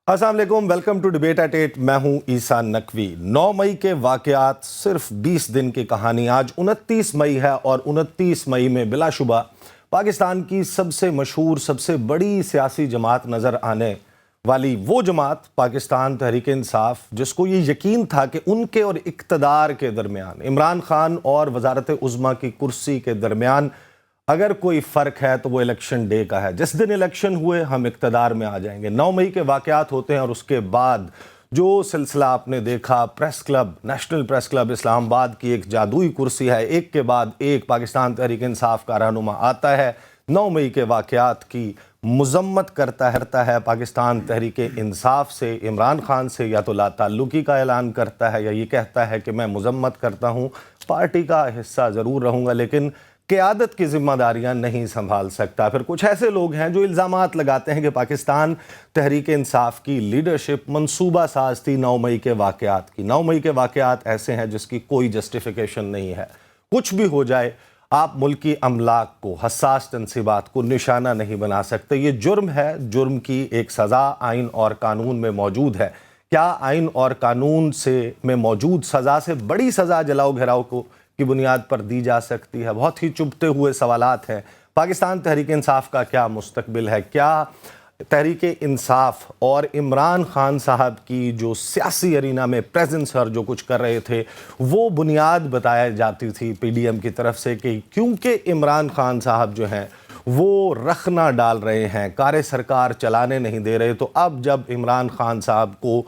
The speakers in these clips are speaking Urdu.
السلام علیکم، ویلکم ٹو ڈیبیٹ ایٹ 8۔ میں ہوں عیسیٰ نقوی۔ 9 مئی کے واقعات صرف 20 دن کی کہانی۔ آج 29 مئی ہے اور 29 مئی میں بلا شبہ پاکستان کی سب سے مشہور، سب سے بڑی سیاسی جماعت نظر آنے والی وہ جماعت پاکستان تحریک انصاف، جس کو یہ یقین تھا کہ ان کے اور اقتدار کے درمیان، عمران خان اور وزارت عظمیٰ کی کرسی کے درمیان اگر کوئی فرق ہے تو وہ الیکشن ڈے کا ہے۔ جس دن الیکشن ہوئے ہم اقتدار میں آ جائیں گے۔ 9 مئی کے واقعات ہوتے ہیں اور اس کے بعد جو سلسلہ آپ نے دیکھا، press club, national press club Islamabad کی ایک جادوئی کرسی ہے، ایک کے بعد ایک پاکستان تحریک انصاف کا رہنما آتا ہے، 9 مئی کے واقعات کی مذمت کرتا ہے، پاکستان تحریک انصاف سے، عمران خان سے یا تو لا تعلقی کا اعلان کرتا ہے یا یہ کہتا ہے کہ میں مذمت کرتا ہوں، پارٹی کا حصہ ضرور رہوں گا لیکن قیادت کی ذمہ داریاں نہیں سنبھال سکتا۔ پھر کچھ ایسے لوگ ہیں جو الزامات لگاتے ہیں کہ پاکستان تحریک انصاف کی لیڈرشپ منصوبہ ساز تھی 9 مئی کے واقعات کی۔ 9 مئی کے واقعات ایسے ہیں جس کی کوئی جسٹیفیکیشن نہیں ہے۔ کچھ بھی ہو جائے، آپ ملکی املاک کو، حساس تنصیبات کو نشانہ نہیں بنا سکتے۔ یہ جرم ہے، جرم کی ایک سزا آئین اور قانون میں موجود ہے۔ کیا آئین اور قانون میں موجود سزا سے بڑی سزا جلاؤ گھیراؤ کی بنیاد پر دی جا سکتی ہے؟ بہت ہی چبھتے ہوئے سوالات ہیں۔ پاکستان تحریک انصاف کا کیا مستقبل ہے؟ کیا تحریک انصاف اور عمران خان صاحب کی جو سیاسی ارینا میں پریزنس اور جو کچھ کر رہے تھے وہ بنیاد بتایا جاتی تھی پی ڈی ایم کی طرف سے کہ کیونکہ عمران خان صاحب جو ہیں وہ رخنہ ڈال رہے ہیں، کار سرکار چلانے نہیں دے رہے، تو اب جب عمران خان صاحب کو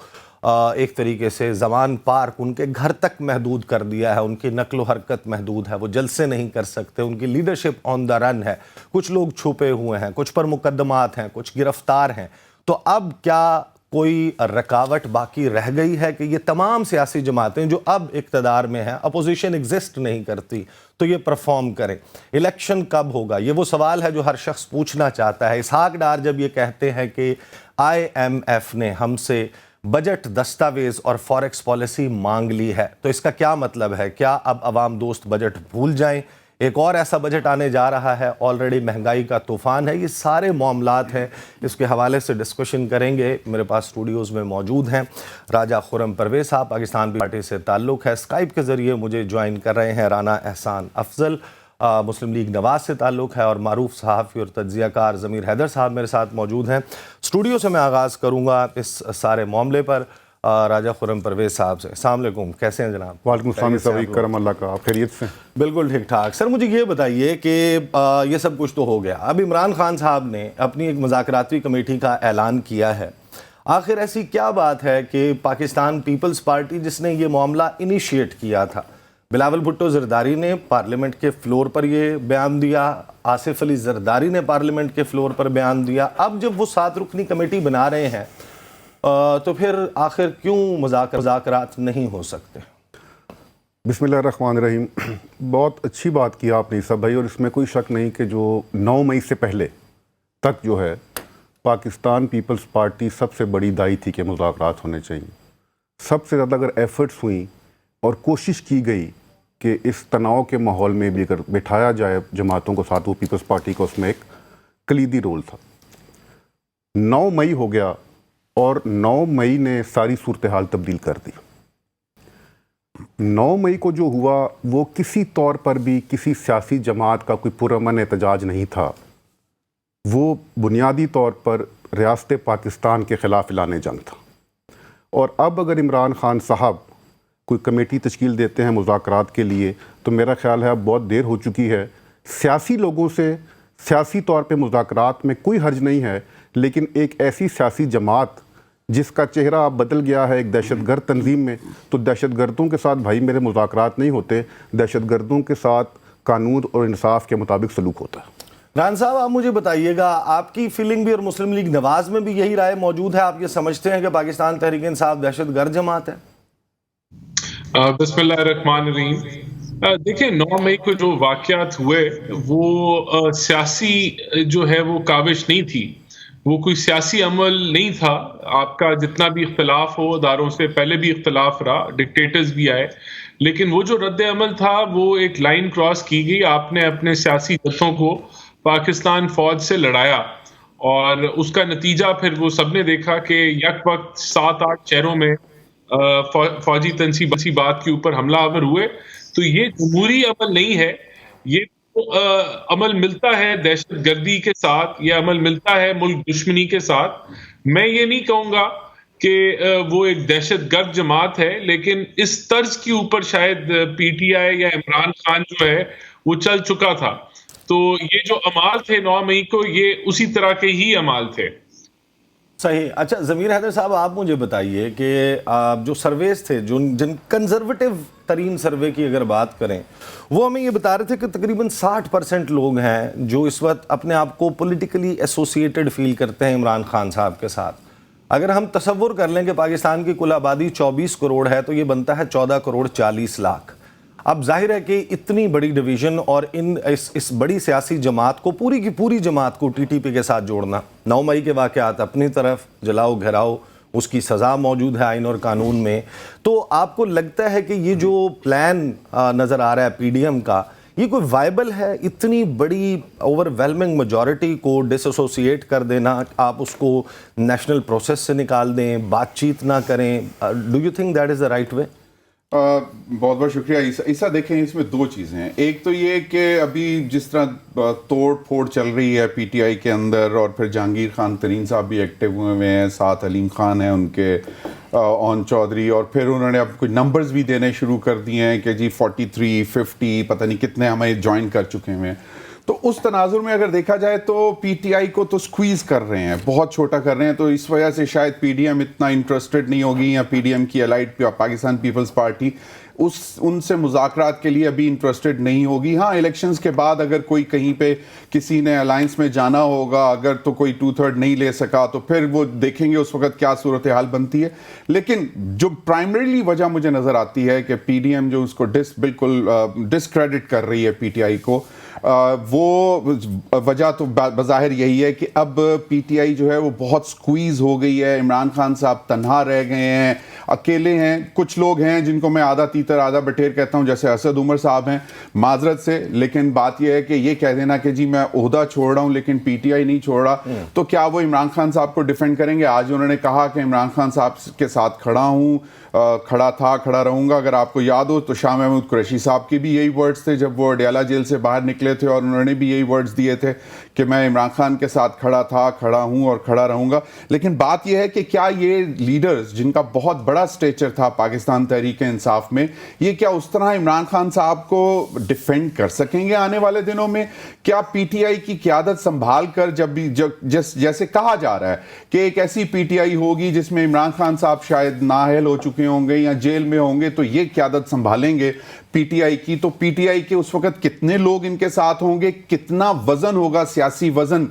ایک طریقے سے زمان پارک ان کے گھر تک محدود کر دیا ہے، ان کی نقل و حرکت محدود ہے، وہ جلسے نہیں کر سکتے، ان کی لیڈرشپ آن دا رن ہے، کچھ لوگ چھپے ہوئے ہیں، کچھ پر مقدمات ہیں، کچھ گرفتار ہیں، تو اب کیا کوئی رکاوٹ باقی رہ گئی ہے کہ یہ تمام سیاسی جماعتیں جو اب اقتدار میں ہیں، اپوزیشن ایگزسٹ نہیں کرتی، تو یہ پرفارم کریں؟ الیکشن کب ہوگا؟ یہ وہ سوال ہے جو ہر شخص پوچھنا چاہتا ہے۔ اسحاق ڈار جب یہ کہتے ہیں کہ IMF نے ہم سے بجٹ دستاویز اور فوریکس پالیسی مانگ لی ہے، تو اس کا کیا مطلب ہے؟ کیا اب عوام دوست بجٹ بھول جائیں؟ ایک اور ایسا بجٹ آنے جا رہا ہے، آلریڈی مہنگائی کا طوفان ہے۔ یہ سارے معاملات ہیں، اس کے حوالے سے ڈسکشن کریں گے۔ میرے پاس اسٹوڈیوز میں موجود ہیں راجہ خرم پرویز صاحب، پاکستان پارٹی سے تعلق ہے، اسکائپ کے ذریعے مجھے جوائن کر رہے ہیں رانا احسان افضل، مسلم لیگ نواز سے تعلق ہے، اور معروف صحافی اور تجزیہ کار ضمیر حیدر صاحب میرے ساتھ موجود ہیں۔ اسٹوڈیو سے میں آغاز کروں گا اس سارے معاملے پر راجہ خرم پرویز صاحب سے۔ السلام علیکم، کیسے ہیں جناب؟ وعلیکم السلام صاحب، کرم اللہ کا، آپ خیریت سے؟ بالکل ٹھیک ٹھاک۔ سر مجھے یہ بتائیے کہ یہ سب کچھ تو ہو گیا، اب عمران خان صاحب نے اپنی ایک مذاکراتی کمیٹی کا اعلان کیا ہے، آخر ایسی کیا بات ہے کہ پاکستان پیپلز پارٹی جس نے یہ معاملہ انیشیٹ کیا تھا، بلاول بھٹو زرداری نے پارلیمنٹ کے فلور پر یہ بیان دیا، آصف علی زرداری نے پارلیمنٹ کے فلور پر بیان دیا، اب جب وہ 7 رکنی کمیٹی بنا رہے ہیں تو پھر آخر کیوں مذاکرات نہیں ہو سکتے؟ بسم اللہ الرحمن الرحیم۔ بہت اچھی بات کی آپ نے عیسیٰ بھائی، اور اس میں کوئی شک نہیں کہ جو 9 مئی سے پہلے تک جو ہے پاکستان پیپلز پارٹی سب سے بڑی دائی تھی کہ مذاکرات ہونے چاہیے۔ سب سے زیادہ اگر ایفرٹس ہوئیں اور کوشش کی گئی کہ اس تناؤ کے ماحول میں بھی اگر بٹھایا جائے جماعتوں کو ساتھ، وہ پیپلز پارٹی کا اس میں ایک کلیدی رول تھا۔ 9 مئی ہو گیا اور 9 مئی نے ساری صورتحال تبدیل کر دی۔ 9 مئی کو جو ہوا وہ کسی طور پر بھی کسی سیاسی جماعت کا کوئی پرامن احتجاج نہیں تھا، وہ بنیادی طور پر ریاست پاکستان کے خلاف اعلان جنگ تھا۔ اور اب اگر عمران خان صاحب کوئی کمیٹی تشکیل دیتے ہیں مذاکرات کے لیے، تو میرا خیال ہے اب بہت دیر ہو چکی ہے۔ سیاسی لوگوں سے سیاسی طور پہ مذاکرات میں کوئی حرج نہیں ہے، لیکن ایک ایسی سیاسی جماعت جس کا چہرہ اب بدل گیا ہے ایک دہشت گرد تنظیم میں، تو دہشت گردوں کے ساتھ بھائی میرے مذاکرات نہیں ہوتے، دہشت گردوں کے ساتھ قانون اور انصاف کے مطابق سلوک ہوتا ہے۔ ران صاحب آپ مجھے بتائیے گا، آپ کی فیلنگ بھی اور مسلم لیگ نواز میں بھی یہی رائے موجود ہے؟ آپ یہ سمجھتے ہیں کہ پاکستان تحریک انصاف دہشت گرد جماعت ہے؟ بسم اللہ الرحمن الرحیم۔ دیکھیں 9 مئی کو جو واقعات ہوئے وہ سیاسی جو ہے وہ کاوش نہیں تھی، وہ کوئی سیاسی عمل نہیں تھا۔ آپ کا جتنا بھی اختلاف ہو، اداروں سے پہلے بھی اختلاف رہا، ڈکٹیٹرز بھی آئے، لیکن وہ جو رد عمل تھا وہ ایک لائن کراس کی گئی۔ آپ نے اپنے سیاسی جتھوں کو پاکستان فوج سے لڑایا اور اس کا نتیجہ پھر وہ سب نے دیکھا کہ یک وقت 7-8 شہروں میں فوجی تنصیبات کے اوپر حملہ آور ہوئے. تو یہ جمہوری عمل نہیں ہے، یہ عمل ملتا ہے دہشت گردی کے ساتھ، یہ عمل ملتا ہے ملک دشمنی کے ساتھ. میں یہ نہیں کہوں گا کہ وہ ایک دہشت گرد جماعت ہے، لیکن اس طرز کے اوپر شاید پی ٹی آئی یا عمران خان جو ہے وہ چل چکا تھا. تو یہ جو اعمال تھے 9 مئی کو، یہ اسی طرح کے ہی اعمال تھے. صحیح. اچھا ضمیر حیدر صاحب، آپ مجھے بتائیے کہ جو سرویز تھے، جن کنزرویٹو ترین سروے کی اگر بات کریں، وہ ہمیں یہ بتا رہے تھے کہ تقریباً 60% لوگ ہیں جو اس وقت اپنے آپ کو پولیٹیکلی ایسوسیٹڈ فیل کرتے ہیں عمران خان صاحب کے ساتھ. اگر ہم تصور کر لیں کہ پاکستان کی کل آبادی 24 کروڑ ہے تو یہ بنتا ہے 14 کروڑ 40 لاکھ. اب ظاہر ہے کہ اتنی بڑی ڈویژن اور اس بڑی سیاسی جماعت کو، پوری کی پوری جماعت کو ٹی ٹی پی کے ساتھ جوڑنا، 9 مئی کے واقعات اپنی طرف، جلاؤ گھراؤ اس کی سزا موجود ہے آئین اور قانون میں. تو آپ کو لگتا ہے کہ یہ جو پلان نظر آ رہا ہے پی ڈی ایم کا، یہ کوئی وائبل ہے؟ اتنی بڑی اوور ویلمنگ میجورٹی کو ڈس ایسوسیٹ کر دینا، آپ اس کو نیشنل پروسیس سے نکال دیں، بات چیت نہ کریں. Do you think that is the right way? بہت بہت شکریہ عیسیٰ. دیکھیں اس میں دو چیزیں ہیں. ایک تو یہ کہ ابھی جس طرح توڑ پھوڑ چل رہی ہے پی ٹی آئی کے اندر، اور پھر جہانگیر خان ترین صاحب بھی ایکٹیو ہوئے ہیں، ساتھ حلیم خان ہیں ان کے، اون چودھری، اور پھر انہوں نے اب کوئی نمبرز بھی دینے شروع کر دیے ہیں کہ جی 43 50 پتہ نہیں کتنے ہمیں جوائن کر چکے ہیں. تو اس تناظر میں اگر دیکھا جائے تو پی ٹی آئی کو تو سکویز کر رہے ہیں، بہت چھوٹا کر رہے ہیں. تو اس وجہ سے شاید پی ڈی ایم اتنا انٹرسٹڈ نہیں ہوگی، یا پی ڈی ایم کی الائڈ پاکستان پیپلز پارٹی ان سے مذاکرات کے لیے ابھی انٹرسٹڈ نہیں ہوگی. ہاں الیکشنز کے بعد اگر کوئی کہیں پہ کسی نے الائنس میں جانا ہوگا، اگر تو کوئی 2/3 نہیں لے سکا تو پھر وہ دیکھیں گے اس وقت کیا صورتحال بنتی ہے. لیکن جو پرائمریلی وجہ مجھے نظر آتی ہے کہ پی ڈی ایم جو اس کو بالکل ڈسکریڈٹ کر رہی ہے پی ٹی آئی کو، وہ وجہ تو بظاہر یہی ہے کہ اب پی ٹی آئی جو ہے وہ بہت سکویز ہو گئی ہے. عمران خان صاحب تنہا رہ گئے ہیں، اکیلے ہیں. کچھ لوگ ہیں جن کو میں آدھا تیتر آدھا بٹیر کہتا ہوں، جیسے اسد عمر صاحب ہیں، معذرت سے، لیکن بات یہ ہے کہ یہ کہہ دینا کہ جی میں عہدہ چھوڑ رہا ہوں لیکن پی ٹی آئی نہیں چھوڑ رہا، تو کیا وہ عمران خان صاحب کو ڈیفینڈ کریں گے؟ آج انہوں نے کہا کہ عمران خان صاحب کے ساتھ کھڑا ہوں، کھڑا تھا، کھڑا رہوں گا. اگر آپ کو یاد ہو تو شاہ محمود قریشی صاحب کے بھی یہی ورڈز تھے جب وہ اڈیالہ جیل سے باہر نکلے تھے، اور انہوں نے بھی یہی ورڈز دیے تھے کہ میں عمران خان کے ساتھ کھڑا تھا، کھڑا ہوں اور کھڑا رہوں گا. لیکن بات یہ ہے کہ کیا یہ لیڈرز جن کا بہت بڑا سٹیچر تھا پاکستان تحریک انصاف میں، یہ کیا اس طرح عمران خان صاحب کو ڈیفینڈ کر سکیں گے آنے والے دنوں میں؟ کیا پی ٹی آئی کی قیادت سنبھال کر جیسے کہا جا رہا ہے کہ ایک ایسی پی ٹی آئی ہوگی جس میں عمران خان صاحب شاید نااہل ہو چکے ہوں گے یا جیل میں ہوں گے، تو یہ قیادت سنبھالیں گے پی ٹی آئی کی؟ تو پی ٹی آئی کے اس وقت کتنے لوگ ان کے ساتھ ہوں گے، کتنا وزن ہوگا، سیاسی وزن،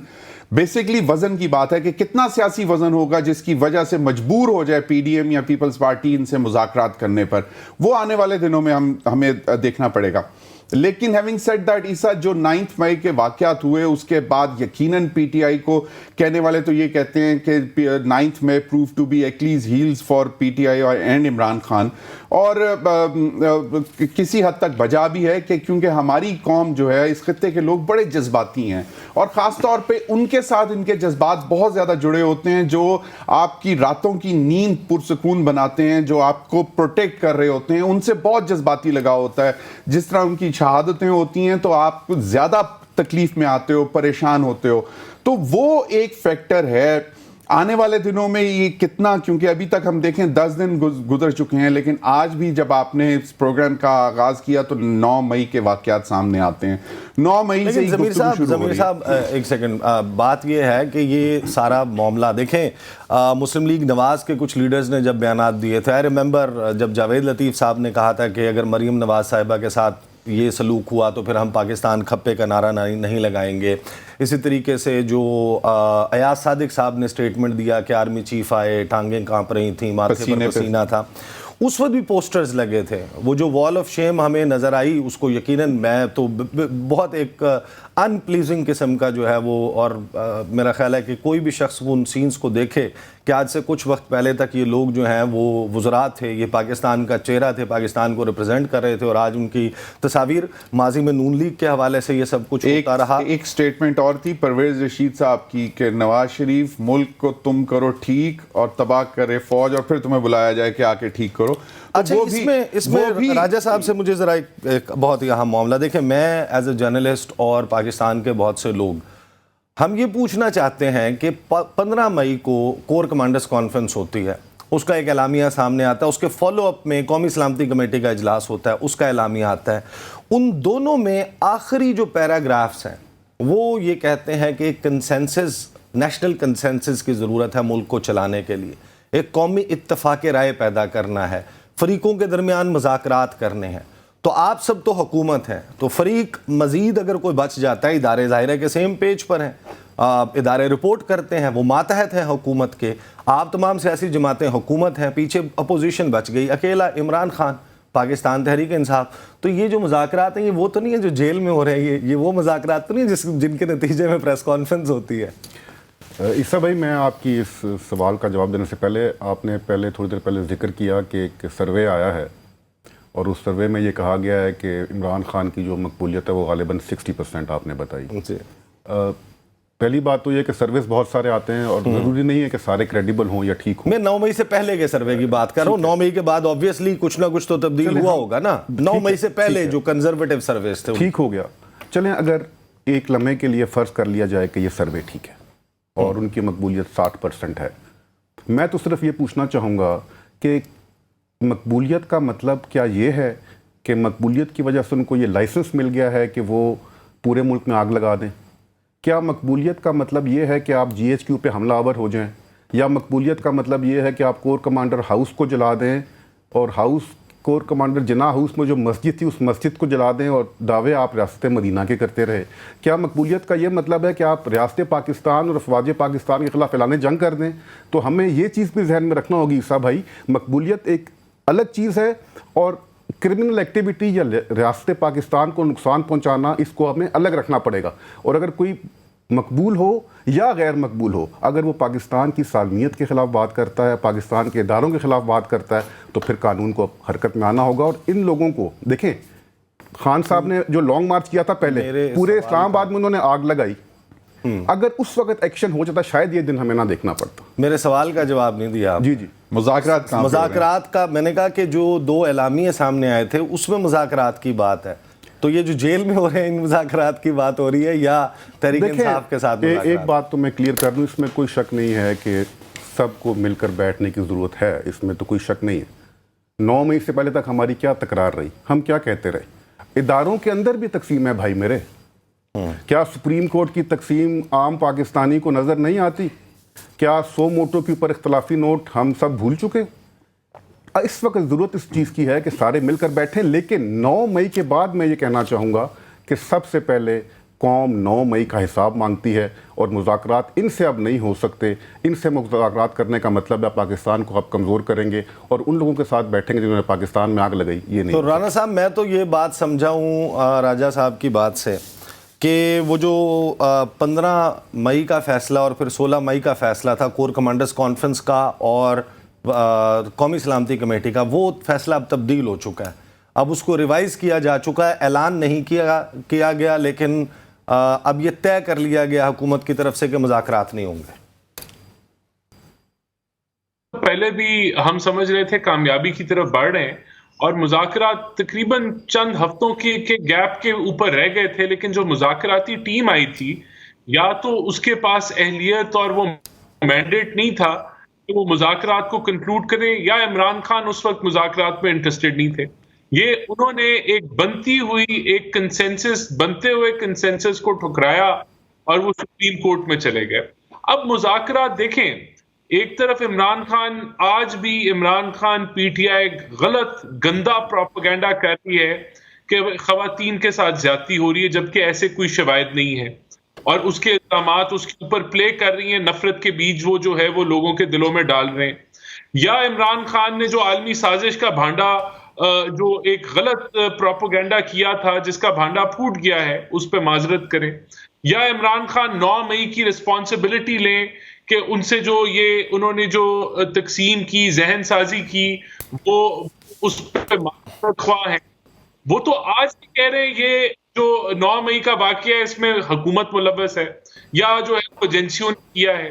بیسیکلی وزن کی بات ہے کہ کتنا سیاسی وزن ہوگا جس کی وجہ سے مجبور ہو جائے پی ڈی ایم یا پیپلز پارٹی ان سے مذاکرات کرنے پر، وہ آنے والے دنوں میں ہمیں دیکھنا پڑے گا. لیکن ہیونگ سیڈ دیٹ عیسیٰ، جو 9 مئی کے واقعات ہوئے اس کے بعد یقیناً پی ٹی آئی کو، کہنے والے تو یہ کہتے ہیں کہ 9 مئی prove to be Achilles heels for P T I and Imran Khan. اور کسی حد تک بجا بھی ہے کہ کیونکہ ہماری قوم جو ہے، اس خطے کے لوگ بڑے جذباتی ہیں، اور خاص طور پہ ان کے ساتھ ان کے جذبات بہت زیادہ جڑے ہوتے ہیں جو آپ کی راتوں کی نیند پرسکون بناتے ہیں، جو آپ کو پروٹیکٹ کر رہے ہوتے ہیں. ان سے بہت جذباتی لگا ہوتا ہے. جس طرح ان کی شہادتیں ہوتی ہیں تو آپ زیادہ تکلیف میں آتے ہو، پریشان ہوتے ہو. تو وہ ایک فیکٹر ہے. آنے والے دنوں میں یہ کتنا، کیونکہ ابھی تک ہم دیکھیں 10 دن گزر چکے ہیں، لیکن آج بھی جب آپ نے اس پروگرام کا آغاز کیا تو 9 مئی کے واقعات سامنے آتے ہیں. 9 مئی سے ضمیر صاحب ایک سیکنڈ، بات یہ ہے کہ یہ سارا معاملہ دیکھیں، مسلم لیگ نواز کے کچھ لیڈرز نے جب بیانات دیے تھے، آئی ریممبر جب جاوید لطیف صاحب نے کہا تھا کہ اگر مریم نواز صاحبہ کے ساتھ یہ سلوک ہوا تو پھر ہم پاکستان کھپے کا نعرہ نہیں لگائیں گے. اسی طریقے سے جو ایاز صادق صاحب نے سٹیٹمنٹ دیا کہ آرمی چیف آئے، ٹانگیں کانپ رہی تھیں، ماتھے پر پسینہ تھا، اس وقت بھی پوسٹرز لگے تھے. وہ جو وال آف شیم ہمیں نظر آئی، اس کو یقیناً میں تو بہت ایک ان پلیزنگ قسم کا جو ہے وہ، اور میرا خیال ہے کہ کوئی بھی شخص ان سینز کو دیکھے کہ آج سے کچھ وقت پہلے تک یہ لوگ جو ہیں وہ وزراء تھے, یہ پاکستان کا چہرہ تھے, پاکستان کو ریپرزینٹ کر رہے تھے, اور آج ان کی تصاویر ماضی میں نون لیگ کے حوالے سے یہ سب کچھ ہوتا رہا. ایک سٹیٹمنٹ اور تھی پرویز رشید صاحب کی کہ نواز شریف ملک کو تم کرو ٹھیک اور تباہ کرے فوج اور پھر تمہیں بلایا جائے کہ آ کے ٹھیک کرو. اچھا, اس میں راجہ صاحب سے مجھے ذرا ایک بہت ہی اہم معاملہ, دیکھیں میں ایز اے جرنلسٹ اور پاکستان کے بہت سے لوگ ہم یہ پوچھنا چاہتے ہیں کہ 15 مئی کو کور کمانڈرز کانفرنس ہوتی ہے, اس کا ایک اعلامیہ سامنے آتا ہے, اس کے فالو اپ میں قومی سلامتی کمیٹی کا اجلاس ہوتا ہے, اس کا اعلامیہ آتا ہے. ان دونوں میں آخری جو پیراگرافز ہیں وہ یہ کہتے ہیں کہ ایک کنسنسس, نیشنل کنسنسس کی ضرورت ہے ملک کو چلانے کے لیے, ایک قومی اتفاق رائے پیدا کرنا ہے, فریقوں کے درمیان مذاکرات کرنے ہیں. تو آپ سب تو حکومت ہیں, تو فریق مزید اگر کوئی بچ جاتا ہے, ادارے ظاہرہ کے سیم پیج پر ہیں, ادارے رپورٹ کرتے ہیں, وہ ماتحت ہیں حکومت کے, آپ تمام سیاسی جماعتیں حکومت ہیں, پیچھے اپوزیشن بچ گئی, اکیلا عمران خان, پاکستان تحریک انصاف. تو یہ جو مذاکرات ہیں یہ وہ تو نہیں ہے جو جیل میں ہو رہے ہیں, یہ وہ مذاکرات تو نہیں ہیں جن کے نتیجے میں پریس کانفرنس ہوتی ہے. عیسیٰ بھائی, میں آپ کی اس سوال کا جواب دینے سے پہلے, آپ نے تھوڑی دیر پہلے ذکر کیا کہ ایک سروے آیا ہے اور اس سروے میں یہ کہا گیا ہے کہ عمران خان کی جو مقبولیت ہے وہ غالباً 60% آپ نے بتائی. جی. پہلی بات تو یہ کہ سروس بہت سارے آتے ہیں اور ضروری نہیں ہے کہ سارے کریڈیبل ہوں یا ٹھیک ہوں. میں 9 مئی سے پہلے کے سروے کی بات کر رہا ہوں. 9 مئی کے بعد آبویسلی کچھ نہ کچھ تو تبدیل ہوا ہوگا نا. 9 مئی سے پہلے جو کنزرویٹو سرویز تھے ٹھیک ہو گیا. چلیں اگر ایک لمحے کے لیے فرض کر لیا جائے کہ یہ سروے ٹھیک ہے اور ان کی مقبولیت 60% ہے, میں تو صرف یہ پوچھنا چاہوں گا کہ مقبولیت کا مطلب کیا یہ ہے کہ مقبولیت کی وجہ سے ان کو یہ لائسنس مل گیا ہے کہ وہ پورے ملک میں آگ لگا دیں؟ کیا مقبولیت کا مطلب یہ ہے کہ آپ GHQ پہ حملہ آور ہو جائیں؟ یا مقبولیت کا مطلب یہ ہے کہ آپ کور کمانڈر ہاؤس کو جلا دیں اور کور کمانڈر جناح ہاؤس میں جو مسجد تھی اس مسجد کو جلا دیں اور دعوے آپ ریاست مدینہ کے کرتے رہے؟ کیا مقبولیت کا یہ مطلب ہے کہ آپ ریاست پاکستان اور افواج پاکستان کے خلاف اعلان جنگ کر دیں؟ تو ہمیں یہ چیز بھی ذہن میں رکھنا ہوگی عیسیٰ بھائی, مقبولیت ایک الگ چیز ہے اور کرمنل ایکٹیویٹی یا ریاست پاکستان کو نقصان پہنچانا اس کو ہمیں الگ رکھنا پڑے گا. اور اگر کوئی مقبول ہو یا غیر مقبول ہو, اگر وہ پاکستان کی سالمیت کے خلاف بات کرتا ہے, پاکستان کے اداروں کے خلاف بات کرتا ہے, تو پھر قانون کو حرکت میں آنا ہوگا. اور ان لوگوں کو دیکھیں, خان صاحب نے جو لانگ مارچ کیا تھا پہلے پورے اسلام آباد میں انہوں نے آگ لگائی, اگر اس وقت ایکشن ہو جاتا شاید یہ دن ہمیں نہ دیکھنا پڑتا. میرے سوال کا جواب نہیں دیا. جی جی, مذاکرات کا میں نے کہا کہ جو 2 اعلامیے سامنے آئے تھے اس میں مذاکرات کی بات ہے, تو یہ جو جیل میں ہو رہے ہیں ان مذاکرات کی بات ہو رہی ہے یا تحریک انصاف کے ساتھ مذاکرات؟ ایک بات تو میں کلیئر کر دوں, اس میں کوئی شک نہیں ہے کہ سب کو مل کر بیٹھنے کی ضرورت ہے, اس میں تو کوئی شک نہیں ہے. 9 مئی سے پہلے تک ہماری کیا تکرار رہی, ہم کیا کہتے رہے؟ اداروں کے اندر بھی تقسیم ہے بھائی میرے. کیا سپریم کورٹ کی تقسیم عام پاکستانی کو نظر نہیں آتی؟ کیا 100 موٹو کے اوپر اختلافی نوٹ ہم سب بھول چکے؟ اس وقت ضرورت اس چیز کی ہے کہ سارے مل کر بیٹھیں. لیکن 9 مئی کے بعد میں یہ کہنا چاہوں گا کہ سب سے پہلے قوم 9 مئی کا حساب مانگتی ہے اور مذاکرات ان سے اب نہیں ہو سکتے. ان سے مذاکرات کرنے کا مطلب ہے پاکستان کو اب کمزور کریں گے اور ان لوگوں کے ساتھ بیٹھیں گے جنہوں نے پاکستان میں آگ لگائی. یہ نہیں. تو رانا صاحب, میں تو یہ بات سمجھا ہوں راجہ صاحب کی بات سے کہ وہ جو 15 مئی کا فیصلہ اور پھر 16 مئی کا فیصلہ تھا کور کمانڈرز کانفرنس کا اور قومی سلامتی کمیٹی کا, وہ فیصلہ اب تبدیل ہو چکا ہے. اب اس کو ریوائز کیا جا چکا ہے, اعلان نہیں کیا گیا, لیکن اب یہ طے کر لیا گیا حکومت کی طرف سے کہ مذاکرات نہیں ہوں گے. پہلے بھی ہم سمجھ رہے تھے کامیابی کی طرف بڑھ رہے ہیں اور مذاکرات تقریباً چند ہفتوں کے گیپ کے اوپر رہ گئے تھے, لیکن جو مذاکراتی ٹیم آئی تھی یا تو اس کے پاس اہلیت اور وہ مینڈیٹ نہیں تھا کہ وہ مذاکرات کو کنکلوڈ کریں, یا عمران خان اس وقت مذاکرات میں انٹرسٹڈ نہیں تھے. یہ انہوں نے ایک بنتے ہوئے کنسنسس کو ٹھکرایا اور وہ سپریم کورٹ میں چلے گئے. اب مذاکرات دیکھیں, ایک طرف آج بھی عمران خان PTI غلط گندا پروپیگنڈا کر رہی ہے کہ خواتین کے ساتھ زیادتی ہو رہی ہے, جبکہ ایسے کوئی شواہد نہیں ہے, اور اس کے الزامات اس کے اوپر پلے کر رہی ہیں, نفرت کے بیج وہ جو ہے وہ لوگوں کے دلوں میں ڈال رہے ہیں. یا عمران خان نے جو عالمی سازش کا بھانڈا, جو ایک غلط پروپیگنڈا کیا تھا جس کا بھانڈا پھوٹ گیا ہے, اس پہ معذرت کریں. یا عمران خان 9 مئی کی رسپانسبلٹی لیں کہ ان سے جو یہ انہوں نے جو تقسیم کی, ذہن سازی کی, وہ اس پہ معذرت خواہ ہیں. وہ تو آج بھی کہہ رہے ہیں یہ جو 9 مئی کا واقعہ ہے اس میں حکومت ملوث ہے یا جو ہے وہ ایجنسیوں نے کیا ہے.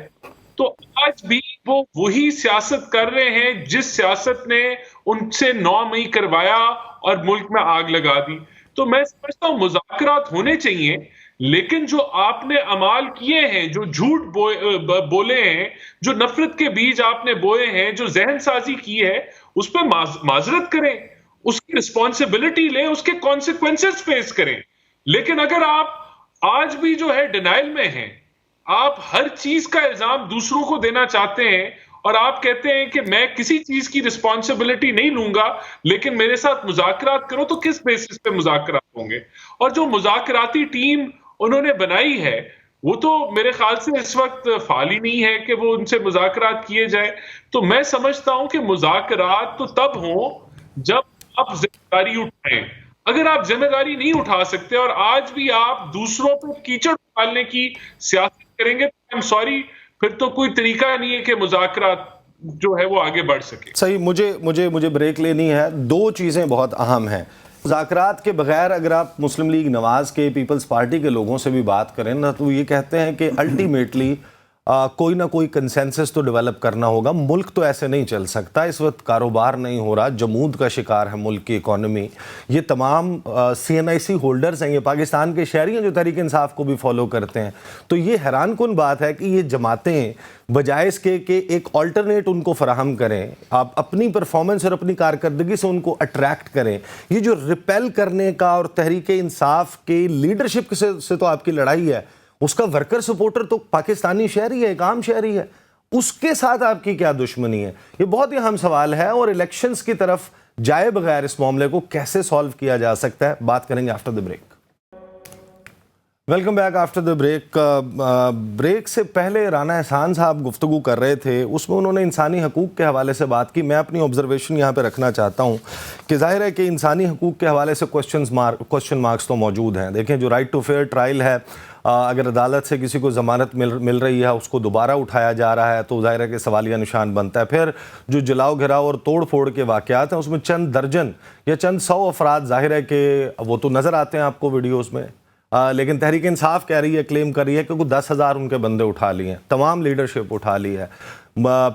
تو آج بھی وہ وہی سیاست کر رہے ہیں جس سیاست نے ان سے 9 مئی کروایا اور ملک میں آگ لگا دی. تو میں سمجھتا ہوں مذاکرات ہونے چاہیے, لیکن جو آپ نے اعمال کیے ہیں, جو جھوٹ بولے ہیں, جو نفرت کے بیج آپ نے بوئے ہیں, جو ذہن سازی کی ہے, اس پہ معذرت کریں, اس کی رسپانسبلٹی لیں, اس کے کانسیکوینسز فیس کریں. لیکن اگر آپ آج بھی جو ہے ڈینائل میں ہیں, آپ ہر چیز کا الزام دوسروں کو دینا چاہتے ہیں اور آپ کہتے ہیں کہ میں کسی چیز کی رسپانسبلٹی نہیں لوں گا لیکن میرے ساتھ مذاکرات کرو, تو کس بیسس پہ مذاکرات ہوں گے؟ اور جو مذاکراتی ٹیم انہوں نے بنائی ہے وہ تو میرے خیال سے اس وقت فعال ہی نہیں ہے کہ وہ ان سے مذاکرات کیے جائے. تو میں سمجھتا ہوں کہ مذاکرات تو تب ہوں جب آپ ذمہ داری اٹھائیں. اگر آپ ذمہ داری نہیں اٹھا سکتے اور آج بھی آپ دوسروں پہ کیچڑ ڈالنے کی سیاست کریں گے تو I'm sorry, پھر تو کوئی طریقہ نہیں ہے کہ مذاکرات جو ہے وہ آگے بڑھ سکے. صحیح. مجھے بریک لینی ہے. 2 چیزیں بہت اہم ہیں. مذاکرات کے بغیر اگر آپ مسلم لیگ نواز کے, پیپلز پارٹی کے لوگوں سے بھی بات کریں نا, تو یہ کہتے ہیں کہ الٹیمیٹلی کوئی نہ کوئی کنسنسس تو ڈیولپ کرنا ہوگا. ملک تو ایسے نہیں چل سکتا. اس وقت کاروبار نہیں ہو رہا, جمود کا شکار ہے ملک کی اکانومی. یہ تمام CNIC ہولڈرز ہیں, یہ پاکستان کے شہری ہیں جو تحریک انصاف کو بھی فالو کرتے ہیں. تو یہ حیران کن بات ہے کہ یہ جماعتیں بجائے اس کے کہ ایک آلٹرنیٹ ان کو فراہم کریں, آپ اپنی پرفارمنس اور اپنی کارکردگی سے ان کو اٹریکٹ کریں. یہ جو ریپیل کرنے کا اور تحریک انصاف کے لیڈرشپ سے تو آپ کی لڑائی ہے, اس کا ورکر سپورٹر تو پاکستانی شہری ہے, ایک عام شہری ہے, اس کے ساتھ آپ کی کیا دشمنی ہے؟ یہ بہت ہی اہم سوال ہے. اور الیکشنز کی طرف جائے بغیر اس معاملے کو کیسے سالو کیا جا سکتا ہے, بات کریں گے after the break. Welcome back after the break. Break سے پہلے رانا احسان صاحب گفتگو کر رہے تھے, اس میں انہوں نے انسانی حقوق کے حوالے سے بات کی. میں اپنی آبزرویشن یہاں پہ رکھنا چاہتا ہوں کہ ظاہر ہے کہ انسانی حقوق کے حوالے سے کوسچن مارکس تو موجود ہیں. دیکھیں جو رائٹ ٹو فیئر ٹرائل ہے, اگر عدالت سے کسی کو ضمانت مل رہی ہے, اس کو دوبارہ اٹھایا جا رہا ہے تو ظاہر ہے کہ سوالیہ نشان بنتا ہے. پھر جو جلاؤ گھراؤ اور توڑ پھوڑ کے واقعات ہیں, اس میں چند درجن یا چند 100 افراد ظاہر ہے کہ وہ تو نظر آتے ہیں آپ کو ویڈیوز میں, لیکن تحریک انصاف کہہ رہی ہے, کلیم کر رہی ہے کہ کوئی 10,000 ان کے بندے اٹھا لیے ہیں, تمام لیڈرشپ اٹھا لی ہے.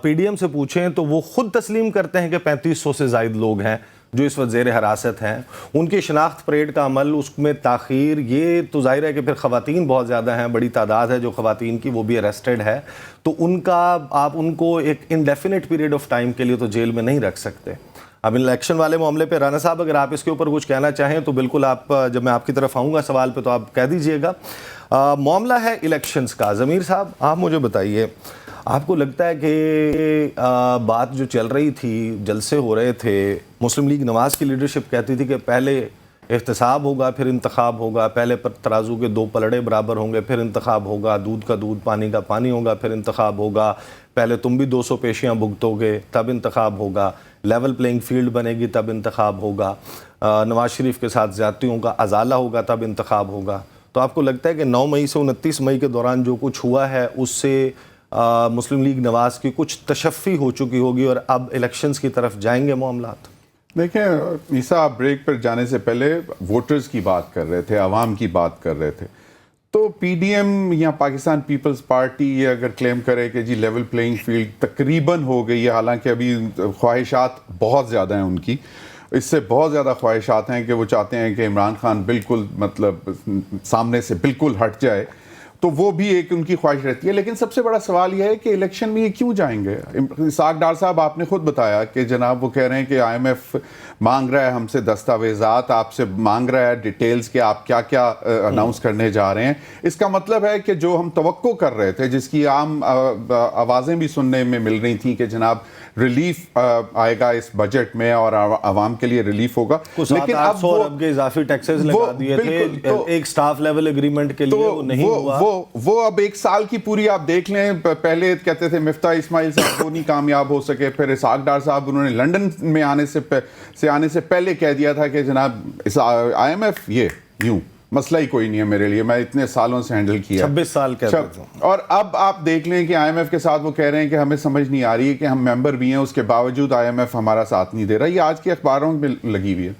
PDM سے پوچھیں تو وہ خود تسلیم کرتے ہیں کہ 3500 سے زائد لوگ ہیں جو اس وقت زیر حراست ہیں. ان کی شناخت پریڈ کا عمل, اس میں تاخیر, یہ تو ظاہر ہے کہ پھر خواتین بہت زیادہ ہیں, بڑی تعداد ہے جو خواتین کی, وہ بھی اریسٹڈ ہے. تو ان کا آپ ان کو ایک انڈیفینٹ پیریڈ آف ٹائم کے لیے تو جیل میں نہیں رکھ سکتے. اب الیکشن والے معاملے پہ رانا صاحب اگر آپ اس کے اوپر کچھ کہنا چاہیں تو بالکل, آپ جب میں آپ کی طرف آؤں گا سوال پہ تو آپ کہہ دیجئے گا. معاملہ ہے الیکشنز کا. ضمیر صاحب آپ مجھے بتائیے, آپ کو لگتا ہے کہ بات جو چل رہی تھی, جلسے ہو رہے تھے, مسلم لیگ نواز کی لیڈرشپ کہتی تھی کہ پہلے احتساب ہوگا پھر انتخاب ہوگا, پہلے ترازو کے 2 پلڑے برابر ہوں گے پھر انتخاب ہوگا, دودھ کا دودھ پانی کا پانی ہوگا پھر انتخاب ہوگا, پہلے تم بھی 200 پیشیاں بھگتو گے تب انتخاب ہوگا, لیول پلینگ فیلڈ بنے گی تب انتخاب ہوگا, نواز شریف کے ساتھ زیادتیوں کا ازالہ ہوگا تب انتخاب ہوگا. تو آپ کو لگتا ہے کہ 9 مئی سے 29 مئی کے دوران جو کچھ ہوا ہے اس سے مسلم لیگ نواز کی کچھ تشفی ہو چکی ہوگی اور اب الیکشنز کی طرف جائیں گے معاملات؟ دیکھیں عیسیٰ, آپ بریک پر جانے سے پہلے ووٹرز کی بات کر رہے تھے, عوام کی بات کر رہے تھے. تو PDM یا پاکستان پیپلز پارٹی یہ اگر کلیم کرے کہ جی لیول پلینگ فیلڈ تقریباً ہو گئی ہے, حالانکہ ابھی خواہشات بہت زیادہ ہیں ان کی, اس سے بہت زیادہ خواہشات ہیں کہ وہ چاہتے ہیں کہ عمران خان بالکل مطلب سامنے سے بالکل ہٹ جائے, تو وہ بھی ایک ان کی خواہش رہتی ہے. لیکن سب سے بڑا سوال یہ ہے کہ الیکشن میں یہ کیوں جائیں گے؟ اسحاق ڈار صاحب آپ نے خود بتایا کہ جناب وہ کہہ رہے ہیں کہ IMF مانگ رہا ہے ہم سے دستاویزات, آپ سے مانگ رہا ہے ڈیٹیلز کہ آپ کیا کیا اناؤنس کرنے جا رہے ہیں. اس کا مطلب ہے کہ جو ہم توقع کر رہے تھے, جس کی عام آوازیں بھی سننے میں مل رہی تھیں کہ جناب ریلیف آئے گا اس بجٹ میں اور عوام کے لیے ریلیف ہوگا, لیکن اب 700 ارب کے اضافی ٹیکسز لگا دیے تھے ایک سٹاف لیول ایگریمنٹ کے لیے, وہ نہیں ہوا. وہ اب 1 سال کی پوری آپ دیکھ لیں, پہلے کہتے تھے مفتاح اسماعیل صاحب وہ نہیں کامیاب ہو سکے, پھر اسحاق ڈار صاحب انہوں نے لنڈن میں آنے سے پہلے کہہ دیا تھا کہ جناب IMF یہ یوں مسئلہ ہی کوئی نہیں ہے میرے لیے, میں اتنے سالوں سے ہینڈل کیا. 26 سال کہتے تھے. اور اب آپ دیکھ لیں کہ آئی ایم ایف کے ساتھ وہ کہہ رہے ہیں کہ ہمیں سمجھ نہیں آ رہی ہے کہ ہم ممبر بھی ہیں, اس کے باوجود آئی ایم ایف ہمارا ساتھ نہیں دے رہا. یہ آج کے اخباروں میں لگی ہوئی ہے.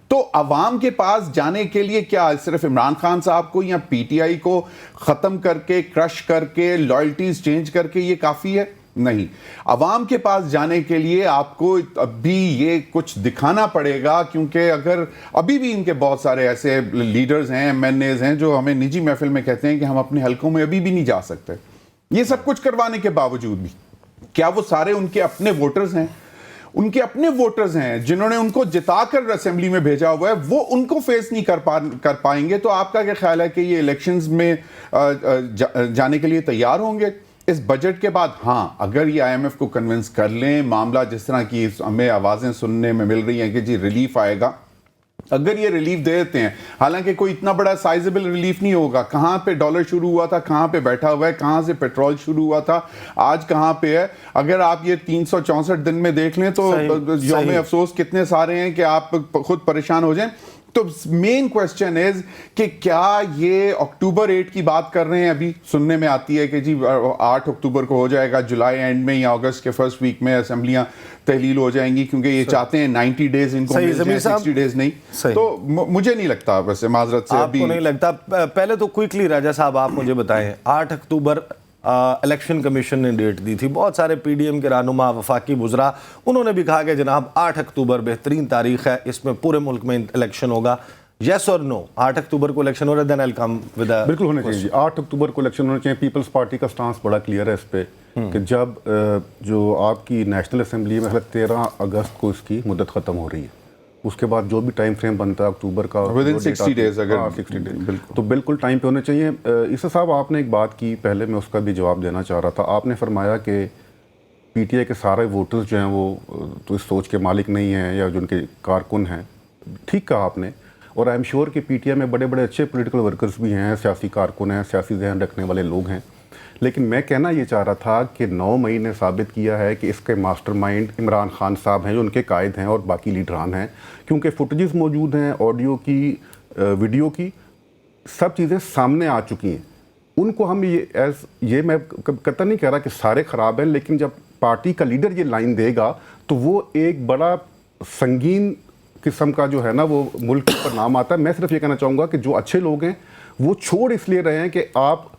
تو عوام کے پاس جانے کے لیے کیا صرف عمران خان صاحب کو یا پی ٹی آئی کو ختم کر کے, کرش کر کے, لائلٹیز چینج کر کے یہ کافی ہے؟ نہیں. عوام کے پاس جانے کے لیے آپ کو ابھی یہ کچھ دکھانا پڑے گا, کیونکہ اگر ابھی بھی ان کے بہت سارے ایسے لیڈرز ہیں, ایم این ایز ہیں, جو ہمیں نجی محفل میں کہتے ہیں کہ ہم اپنے حلقوں میں ابھی بھی نہیں جا سکتے. یہ سب کچھ کروانے کے باوجود بھی کیا وہ سارے ان کے اپنے ووٹرز ہیں, ان کے اپنے ووٹرز ہیں جنہوں نے ان کو جتا کر اسمبلی میں بھیجا ہوا ہے, وہ ان کو فیس نہیں کر پائیں گے؟ تو آپ کا کیا خیال ہے کہ یہ الیکشنز میں جانے کے لیے تیار ہوں گے اس بجٹ کے بعد؟ ہاں, اگر یہ آئی ایم ایف کو کنونس کر لیں, معاملہ جس طرح کی ہمیں آوازیں سننے میں مل رہی ہیں کہ جی ریلیف آئے گا, اگر یہ ریلیف دے دیتے ہیں, حالانکہ کوئی اتنا بڑا سائزبل ریلیف نہیں ہوگا. کہاں پہ ڈالر شروع ہوا تھا, کہاں پہ بیٹھا ہوا ہے, کہاں سے پیٹرول شروع ہوا تھا, آج کہاں پہ ہے. اگر آپ یہ 364 دن میں دیکھ لیں تو یوم افسوس کتنے سارے ہیں کہ آپ خود پریشان ہو جائیں. تو مین کوسچن از کہ کیا یہ اکتوبر 8 کی بات کر رہے ہیں؟ ابھی سننے میں آتی ہے کہ جی 8 اکتوبر کو ہو جائے گا, جولائی اینڈ میں یا اگست کے فرسٹ ویک میں اسمبلیاں تحلیل ہو جائیں گی, کیونکہ یہ چاہتے ہیں 90 ڈیز ان کو مل جائیں, 60 ڈیز نہیں. تو مجھے نہیں لگتا, ویسے معذرت سے. آپ کو نہیں لگتا؟ پہلے تو کوئکلی راجہ صاحب آپ مجھے بتائیں, 8 اکتوبر الیکشن کمیشن نے ڈیٹ دی تھی, بہت سارے پی ڈی ایم کے رہنما, وفاقی وزراء, انہوں نے بھی کہا کہ جناب 8 اکتوبر بہترین تاریخ ہے, اس میں پورے ملک میں الیکشن ہوگا. یس اور نو, 8 اکتوبر کو الیکشن ہو رہا ہے؟ دین آئی ول کم ود بالکل ہونا چاہیے جی. 8 اکتوبر کو الیکشن ہونا چاہیے. پیپلز پارٹی کا سٹانس بڑا کلیئر ہے اس پہ کہ جب جو آپ کی نیشنل اسمبلی میں 13 اگست کو اس کی مدت ختم ہو رہی ہے, اس کے بعد جو بھی ٹائم فریم بنتا ہے اکتوبر کا, within 60 days اگر 60 days, تو بالکل ٹائم پہ ہونے چاہیے. عیسیٰ صاحب, آپ نے ایک بات کی, پہلے میں اس کا بھی جواب دینا چاہ رہا تھا. آپ نے فرمایا کہ پی ٹی آئی کے سارے ووٹرز جو ہیں وہ تو اس سوچ کے مالک نہیں ہیں یا جو ان کے کارکن ہیں. ٹھیک کہا آپ نے, اور آئی ایم شیور کہ پی ٹی آئی میں بڑے بڑے اچھے پولیٹیکل ورکرز بھی ہیں, سیاسی کارکن ہیں, سیاسی ذہن رکھنے والے لوگ ہیں. لیکن میں کہنا یہ چاہ رہا تھا کہ 9 مئی نے ثابت کیا ہے کہ اس کے ماسٹر مائنڈ عمران خان صاحب ہیں, جو ان کے قائد ہیں, اور باقی لیڈران ہیں, کیونکہ فوٹیجز موجود ہیں, آڈیو کی, ویڈیو کی, سب چیزیں سامنے آ چکی ہیں. ان کو ہم یہ میں قطعاً نہیں کہہ رہا کہ سارے خراب ہیں, لیکن جب پارٹی کا لیڈر یہ لائن دے گا تو وہ ایک بڑا سنگین قسم کا جو ہے نا وہ ملک پر نام آتا ہے. میں صرف یہ کہنا چاہوں گا کہ جو اچھے لوگ ہیں وہ چھوڑ اس لیے رہے ہیں کہ آپ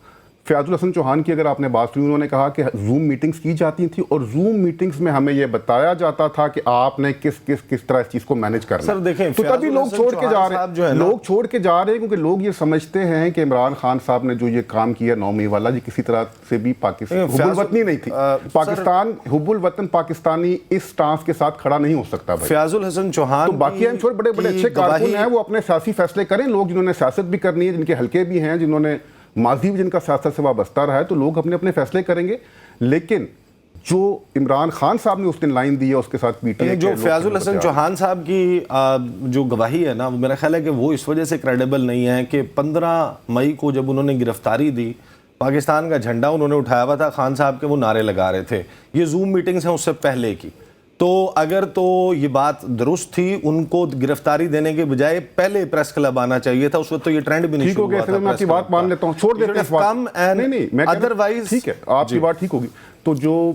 فیاض الحسن چوہان کی اگر آپ نے بات سنی, انہوں نے کہا کہ زوم میٹنگز کی جاتی تھیں اور زوم میٹنگز میں ہمیں یہ بتایا جاتا تھا کہ آپ نے کس طرح اس چیز کو مینج کرنا. سر دیکھیں, تو تبھی لوگ چھوڑ کے جا رہے ہیں, لوگ چھوڑ کے جا رہے ہیں کیونکہ لوگ یہ سمجھتے ہیں کہ عمران خان صاحب نے جو یہ کام کیا 9 مئی والا, یہ کسی طرح سے بھی پاکستان حب الوطنی نہیں تھی. پاکستان حب الوطن پاکستانی اس سٹانس کے ساتھ کھڑا نہیں ہو سکتا. فیاض الحسن چوہان, تو باقی ہم چھوڑ بڑے بڑے اچھے کارکن ہیں, وہ اپنے سیاسی فیصلے کریں. لوگ جنہوں نے سیاست بھی کرنی ہے, جن کے حلقے بھی ہیں, جنہوں نے ماضی بھی جن کا سیاست سے وابستہ رہا ہے, تو لوگ اپنے اپنے فیصلے کریں گے. لیکن جو عمران خان صاحب نے اس دن لائن دی ہے, اس کے ساتھ پی ٹی آئی جو فیاض الحسن چوہان صاحب کی جو گواہی ہے نا, میرا خیال ہے کہ وہ اس وجہ سے کریڈیبل نہیں ہے کہ 15 مئی کو جب انہوں نے گرفتاری دی, پاکستان کا جھنڈا انہوں نے اٹھایا ہوا تھا, خان صاحب کے وہ نعرے لگا رہے تھے. یہ زوم میٹنگز ہیں اس سے پہلے کی. تو اگر تو یہ بات درست تھی, ان کو گرفتاری دینے کے بجائے پہلے پریس کلب آنا چاہیے تھا. اس وقت تو یہ ٹرینڈ بھی نہیں شروع ہوا تھا. میں آپ کی بات مان لیتا ہوں, چھوڑ دیتے ہیں اس بات. نہیں, میں ادروائز ٹھیک ہے, آپ کی بات ٹھیک ہوگی. تو جو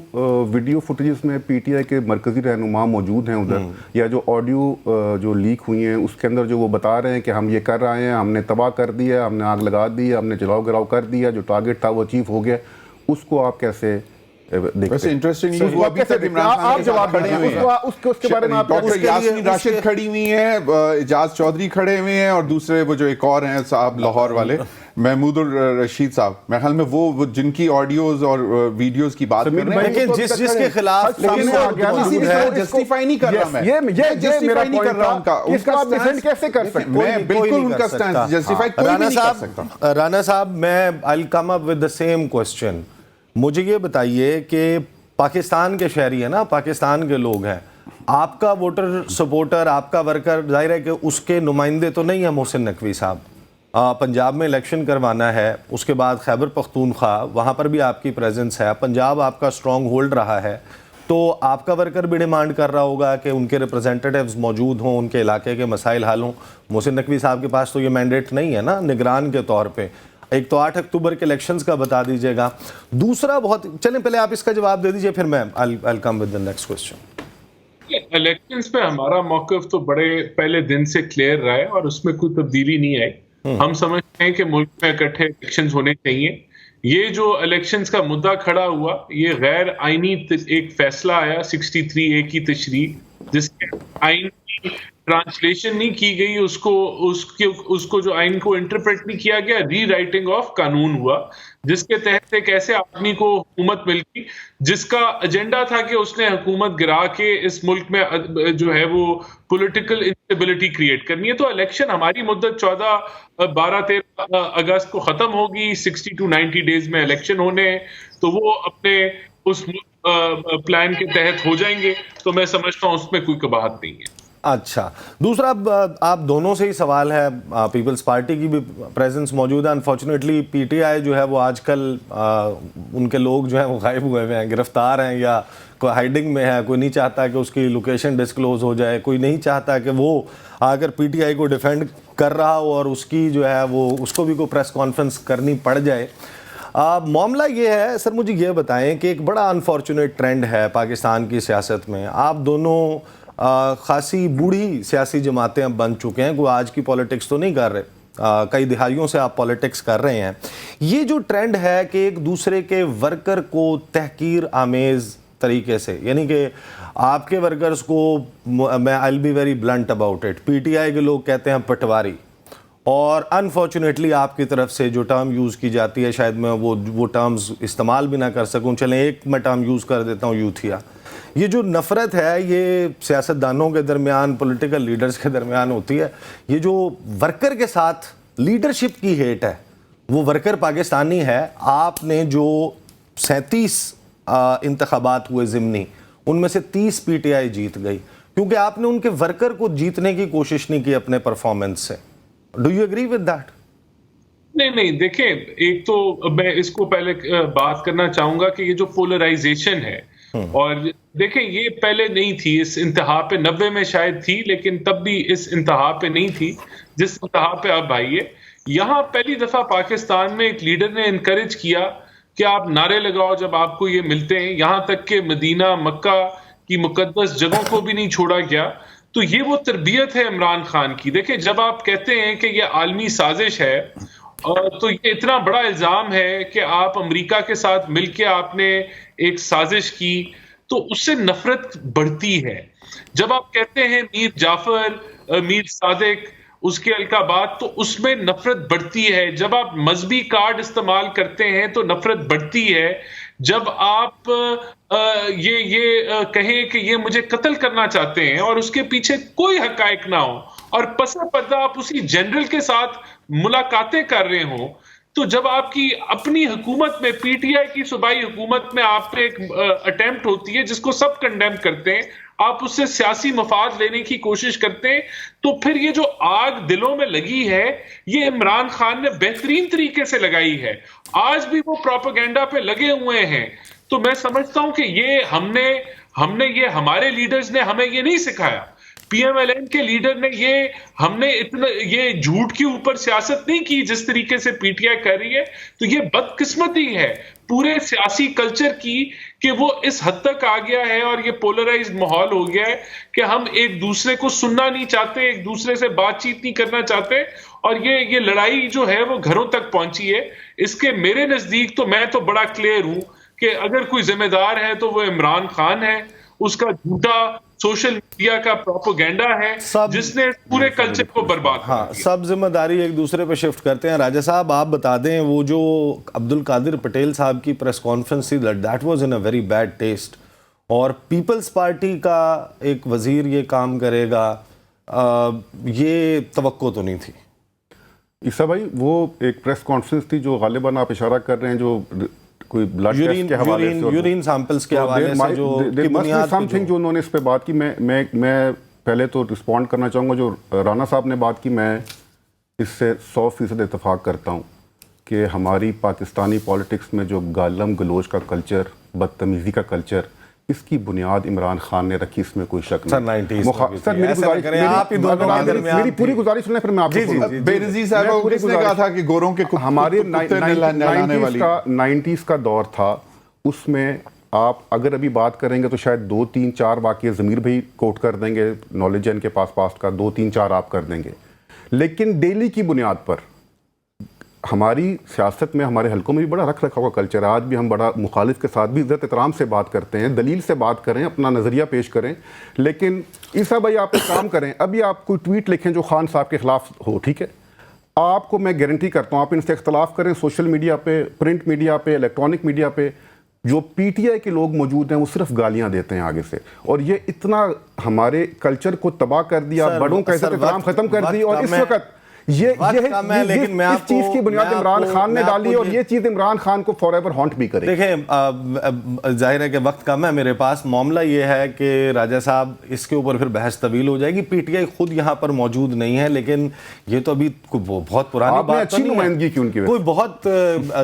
ویڈیو فوٹیجز میں پی ٹی آئی کے مرکزی رہنما موجود ہیں ادھر, یا جو آڈیو جو لیک ہوئی ہیں, اس کے اندر جو وہ بتا رہے ہیں کہ ہم یہ کر رہے ہیں, ہم نے تباہ کر دیا, ہم نے آگ لگا دی, ہم نے جلاؤ گراؤ کر دیا, جو ٹارگٹ تھا وہ اچیو ہو گیا, اس کو آپ کیسے ویسے انٹرسٹنگلی وہ ابھی تک عمران خان کے ساتھ کھڑے ہوئے ہیں. اس کے بارے میں آپ ڈاکٹر یاسمین راشد کھڑی ہوئی ہیں, اعجاز چودھری کھڑے ہوئے ہیں, اور دوسرے وہ جو ایک اور ہیں صاحب لاہور والے, محمود الرشید صاحب, میرے خیال میں وہ جن کی آڈیوز اور ویڈیوز کی بات کر رہے ہیں. لیکن جس کے خلاف جسٹیفائی نہیں کر رہا میں, یہ جسٹیفائی نہیں کر رہا کا, اس کا آپ ڈیفینڈ کیسے کر سکتے ہیں؟ میں بالکل ان کا سٹینس جسٹیفائی کوئی بھی نہیں کر سکتا. رانا صاحب, میں I'll come up with the same question. مجھے یہ بتائیے کہ پاکستان کے شہری ہیں نا, پاکستان کے لوگ ہیں, آپ کا ووٹر سپورٹر, آپ کا ورکر, ظاہر ہے کہ اس کے نمائندے تو نہیں ہیں محسن نقوی صاحب. پنجاب میں الیکشن کروانا ہے, اس کے بعد خیبر پختونخوا, وہاں پر بھی آپ کی پریزنس ہے, پنجاب آپ کا سٹرونگ ہولڈ رہا ہے. تو تو آپ کا ورکر بھی ڈیمانڈ کر رہا ہوگا کہ ان کے ریپرزینٹیٹیوز موجود ہوں, ان کے علاقے کے مسائل حل ہوں. محسن نقوی صاحب کے پاس تو یہ مینڈیٹ نہیں ہے نا نگران کے طور پہ. ایک تو 8 اکتوبر کے الیکشنز کا بتا دیجیے گا, دوسرا بہت چلیں پہلے آپ اس کا جواب دے دیجیے پھر میں I'll come with the next question. Elections پہ ہمارا موقف تو بڑے پہلے دن سے کلیئر رہا ہے اور اس میں کوئی تبدیلی نہیں آئی. ہم سمجھتے ہیں کہ ملک میں اکٹھے الیکشنز ہونے چاہیے. یہ جو الیکشنز کا مدعا کھڑا ہوا یہ غیر آئینی ایک فیصلہ آیا 63A کی تشریح, جس کے آئین کی ٹرانسلیشن نہیں کی گئی, اس کو جو آئین کو انٹرپریٹ نہیں کیا گیا, ری رائٹنگ آف قانون ہوا, جس کے تحت ایک ایسے آدمی کو حکومت مل گئی جس کا ایجنڈا تھا کہ اس نے حکومت گرا کے اس ملک میں جو ہے وہ پولیٹیکل انسٹیبلٹی کریٹ کرنی ہے. تو الیکشن ہماری مدت 12-13 اگست کو ختم ہوگی, 60 to 90 ڈیز میں الیکشن ہونے ہیں, تو وہ اپنے اس پلان کے تحت ہو جائیں گے. تو میں سمجھتا ہوں اس میں کوئی قباحت نہیں ہے. اچھا, دوسرا آپ دونوں سے ہی سوال ہے, پیپلز پارٹی کی بھی پریزنس موجود ہے. انفارچونیٹلی پی ٹی آئی جو ہے وہ آج کل ان کے لوگ جو ہیں وہ غائب ہوئے ہیں, گرفتار ہیں یا کوئی ہائیڈنگ میں ہے, کوئی نہیں چاہتا کہ اس کی لوکیشن ڈسکلوز ہو جائے, کوئی نہیں چاہتا کہ وہ اگر پی ٹی آئی کو ڈیفینڈ کر رہا ہو اور اس کی جو ہے وہ اس کو بھی کوئی پریس کانفرنس کرنی پڑ جائے. معاملہ یہ ہے سر, مجھے یہ بتائیں کہ ایک بڑا انفارچونیٹ ٹرینڈ ہے پاکستان کی سیاست میں, آپ دونوں خاصی بوڑھی سیاسی جماعتیں اب بن چکے ہیں, کوئی آج کی پولیٹکس تو نہیں کر رہے, کئی دہائیوں سے آپ پولیٹکس کر رہے ہیں. یہ جو ٹرینڈ ہے کہ ایک دوسرے کے ورکر کو تحقیر آمیز طریقے سے, یعنی کہ آپ کے ورکرز کو میں I'll be very blunt about it, P T آئی کے لوگ کہتے ہیں پٹواری, اور انفارچونیٹلی آپ کی طرف سے جو ٹرم یوز کی جاتی ہے, شاید میں وہ ٹرمز استعمال بھی نہ کر سکوں, چلیں ایک میں ٹرم یوز کر دیتا ہوں, یوتھیا. یہ جو نفرت ہے یہ سیاستدانوں کے درمیان, پولیٹیکل لیڈرز کے درمیان ہوتی ہے. یہ جو ورکر کے ساتھ لیڈرشپ کی ہیٹ ہے, وہ ورکر پاکستانی ہے. آپ نے جو 37 انتخابات ہوئے ضمنی, ان میں سے 30 پی ٹی آئی جیت گئی, کیونکہ آپ نے ان کے ورکر کو جیتنے کی کوشش نہیں کی اپنے پرفارمنس سے. Do you agree with that? نہیں, دیکھیں, ایک تو میں اس کو پہلے بات کرنا چاہوں گا کہ یہ جو پولرائزیشن ہے, اور دیکھیں یہ پہلے نہیں تھی, اس انتہا پہ 90 میں شاید تھی, لیکن تب بھی اس انتہا پہ نہیں تھی جس انتہا پہ اب آئی ہے. یہاں پہلی دفعہ پاکستان میں ایک لیڈر نے انکریج کیا کہ آپ نعرے لگاؤ جب آپ کو یہ ملتے ہیں, یہاں تک کہ مدینہ مکہ کی مقدس جگہوں کو بھی نہیں چھوڑا گیا. تو یہ وہ تربیت ہے عمران خان کی. دیکھیں جب آپ کہتے ہیں کہ یہ عالمی سازش ہے, تو یہ اتنا بڑا الزام ہے کہ آپ امریکہ کے ساتھ مل کے آپ نے ایک سازش کی, تو اس سے نفرت بڑھتی ہے. جب آپ کہتے ہیں میر جعفر, میر صادق, اس کے القابات, تو اس میں نفرت بڑھتی ہے. جب آپ مذہبی کارڈ استعمال کرتے ہیں تو نفرت بڑھتی ہے. جب آپ یہ کہیں کہ یہ مجھے قتل کرنا چاہتے ہیں اور اس کے پیچھے کوئی حقائق نہ ہو, اور پس پردہ آپ اسی جنرل کے ساتھ ملاقاتیں کر رہے ہوں, تو جب آپ کی اپنی حکومت میں, پی ٹی آئی کی صوبائی حکومت میں آپ پہ ایک اٹیمپٹ ہوتی ہے جس کو سب کنڈیم کرتے ہیں, آپ اس سے سیاسی مفاد لینے کی کوشش کرتے ہیں, تو پھر یہ جو آگ دلوں میں لگی ہے یہ عمران خان نے بہترین طریقے سے لگائی ہے. آج بھی وہ پروپیگنڈا پہ لگے ہوئے ہیں. تو میں سمجھتا ہوں کہ یہ ہم نے یہ ہمارے لیڈرز نے ہمیں یہ نہیں سکھایا, پی ایم ایل این کے لیڈر نے ہم نے اتنا یہ جھوٹ کے اوپر سیاست نہیں کی جس طریقے سے پی ٹی آئی کر رہی ہے. تو یہ بدقسمتی ہے پورے سیاسی کلچر کی کہ وہ اس حد تک آ گیا ہے اور یہ پولرائزڈ ماحول ہو گیا ہے کہ ہم ایک دوسرے کو سننا نہیں چاہتے, ایک دوسرے سے بات چیت نہیں کرنا چاہتے, اور یہ لڑائی جو ہے وہ گھروں تک پہنچی ہے. اس کے میرے نزدیک تو میں تو بڑا کلیئر ہوں کہ اگر کوئی ذمہ دار ہے تو وہ عمران خان ہے. اس کا جھوٹا سوشل میڈیا کا پروپیگنڈا ہے جس نے پورے کلچر کو برباد کر دیا. سب ذمہ داری ایک دوسرے پہ شفٹ کرتے ہیں. راجہ صاحب آپ بتا دیں, وہ جو عبدالقادر پٹیل صاحب کی پریس کانفرنس تھی, that was in a very bad test, اور پیپلز پارٹی کا ایک وزیر یہ کام کرے گا, یہ توقع تو نہیں تھی. عیسیٰ بھائی, وہ ایک پریس کانفرنس تھی جو غالباً آپ اشارہ کر رہے ہیں, جو کوئی بلڈ ٹیسٹ کے حوالے سے, یورین سیمپلز کے حوالے سے جو سم تھنگ جو انہوں نے اس پہ بات کی. میں پہلے تو رسپونڈ کرنا چاہوں گا. جو رانا صاحب نے بات کی, میں اس سے 100% اتفاق کرتا ہوں کہ ہماری پاکستانی پولیٹکس میں جو گالم گلوچ کا کلچر, بدتمیزی کا کلچر, اس کی بنیاد عمران خان نے رکھی، اس میں کوئی شک سر نہیں۔ 90s سر میری پوری گزارش سنیں پھر میں آپ کو بے نظیر صاحب کس نے کہا تھا کہ گوروں کے ہمارے کتے نہلانے والی 90s کا دور تھا، اس میں آپ اگر ابھی بات کریں گے تو شاید 2 3 4 واقعے ضمیر بھائی کوٹ کر دیں گے، نالج ہے ان کے پاس پاسٹ کا، 2 3 4 آپ کر دیں گے، لیکن ڈیلی کی بنیاد پر ہماری سیاست میں ہمارے حلقوں میں بھی بڑا رکھ رکھا ہوا کلچر ہے۔ آج بھی ہم بڑا مخالف کے ساتھ بھی عزت احترام سے بات کرتے ہیں، دلیل سے بات کریں، اپنا نظریہ پیش کریں، لیکن عیسیٰ بھائی آپ ایک کام کریں، ابھی آپ کوئی ٹویٹ لکھیں جو خان صاحب کے خلاف ہو، ٹھیک ہے، آپ کو میں گارنٹی کرتا ہوں آپ ان سے اختلاف کریں، سوشل میڈیا پہ، پرنٹ میڈیا پہ، الیکٹرانک میڈیا پہ جو پی ٹی آئی کے لوگ موجود ہیں وہ صرف گالیاں دیتے ہیں آگے سے، اور یہ اتنا ہمارے کلچر کو تباہ کر دیا، بڑوں کا عزت احترام ختم کر دی، اور اس وقت یہ اس چیز کی بنیاد عمران خان نے ڈالی، اور یہ چیز عمران خان کو فار ایور ہانٹ بھی کرے۔ دیکھیں ظاہر ہے کہ وقت کم ہے میرے پاس، معاملہ یہ ہے کہ راجہ صاحب اس کے اوپر پھر بحث طویل ہو جائے گی، پی ٹی آئی خود یہاں پر موجود نہیں ہے، لیکن یہ تو ابھی بہت پرانی بات اچھی نمائندگی کی ان کی، کوئی بہت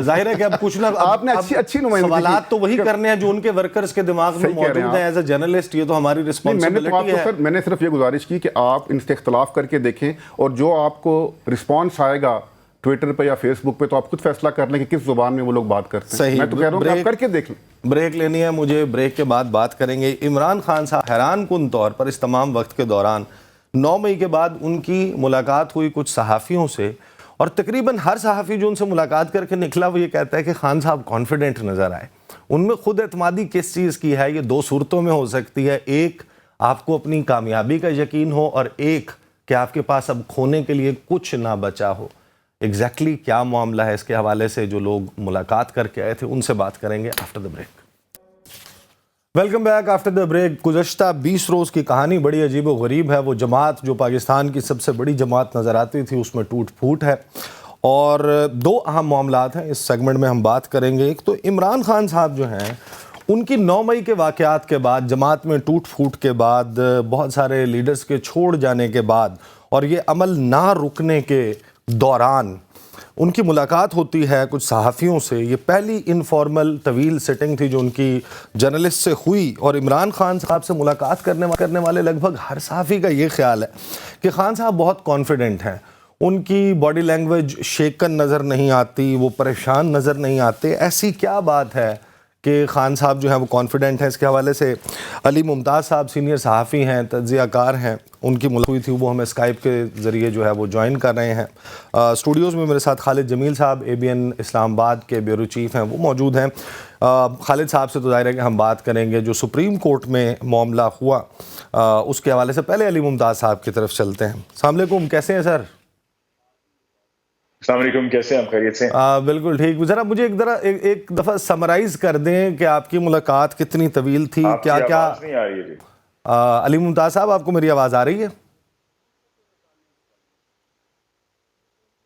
ظاہر ہے کہ اب کچھ نہ آپ نے اچھی نمائندگی، سوالات تو وہی کرنے ہیں جو ان کے ورکرز کے دماغ میں موجود ہیں، ایز اے جرنلسٹ یہ تو ہماری رسپانسبلٹی ہے۔ میں نے صرف یہ گزارش کی کہ آپ ان سے اختلاف کر کے دیکھیں، اور جو آپ کو رسپانس آئے گا ٹویٹر پہ یا فیس بک پہ تو آپ خود فیصلہ کر لیں کہ کس زبان میں وہ لوگ بات کرتے ہیں۔ میں تو کہہ رہا ہوں کہ آپ کر کے دیکھ لیں۔ بریک لینی ہے مجھے، بریک کے بعد بات کریں گے۔ عمران خان صاحب حیران کن طور پر اس تمام وقت کے دوران 9 مئی کے بعد ان کی ملاقات ہوئی کچھ صحافیوں سے، اور تقریباً ہر صحافی جو ان سے ملاقات کر کے نکلا وہ یہ کہتا ہے کہ خان صاحب کانفیڈنٹ نظر آئے۔ ان میں خود اعتمادی کس چیز کی ہے؟ یہ 2 صورتوں میں ہو سکتی ہے، ایک آپ کو اپنی کامیابی کا یقین ہو، اور ایک کہ آپ کے پاس اب کھونے کے لیے کچھ نہ بچا ہو۔ ایگزیکٹلی کیا معاملہ ہے اس کے حوالے سے جو لوگ ملاقات کر کے آئے تھے ان سے بات کریں گے after the break. Welcome back after the break. گزشتہ 20 روز کی کہانی بڑی عجیب و غریب ہے۔ وہ جماعت جو پاکستان کی سب سے بڑی جماعت نظر آتی تھی اس میں ٹوٹ پھوٹ ہے، اور 2 اہم معاملات ہیں اس سیگمنٹ میں ہم بات کریں گے۔ ایک تو عمران خان صاحب جو ہیں ان کی 9 مئی کے واقعات کے بعد، جماعت میں ٹوٹ پھوٹ کے بعد، بہت سارے لیڈرز کے چھوڑ جانے کے بعد، اور یہ عمل نہ رکنے کے دوران ان کی ملاقات ہوتی ہے کچھ صحافیوں سے۔ یہ پہلی انفارمل طویل سیٹنگ تھی جو ان کی جرنلسٹ سے ہوئی، اور عمران خان صاحب سے ملاقات کرنے والے لگ بھگ ہر صحافی کا یہ خیال ہے کہ خان صاحب بہت کانفیڈنٹ ہیں، ان کی باڈی لینگویج شیکن نظر نہیں آتی، وہ پریشان نظر نہیں آتے۔ ایسی کیا بات ہے کہ خان صاحب جو ہیں وہ کانفیڈنٹ ہیں؟ اس کے حوالے سے علی ممتاز صاحب سینئر صحافی ہیں، تجزیہ کار ہیں، ان کی ملاقات ہوئی تھی، وہ ہمیں اسکائپ کے ذریعے جو ہے وہ جوائن کر رہے ہیں۔ اسٹوڈیوز میں میرے ساتھ خالد جمیل صاحب ABN اسلام آباد کے بیورو چیف ہیں، وہ موجود ہیں۔ خالد صاحب سے تو ظاہر ہے کہ ہم بات کریں گے جو سپریم کورٹ میں معاملہ ہوا اس کے حوالے سے۔ پہلے علی ممتاز صاحب کی طرف چلتے ہیں۔ السلام علیکم، کیسے ہیں سر؟ السلام علیکم، کیسے ہیں آپ؟ خیریت سے؟ بالکل ٹھیک۔ ذرا مجھے ایک دفعہ سمرائز کر دیں کہ آپ کی ملاقات کتنی طویل تھی، کیا کیا؟ آواز نہیں آ رہی ہے جی۔ علی ممتاز صاحب آپ کو میری آواز آ رہی ہے؟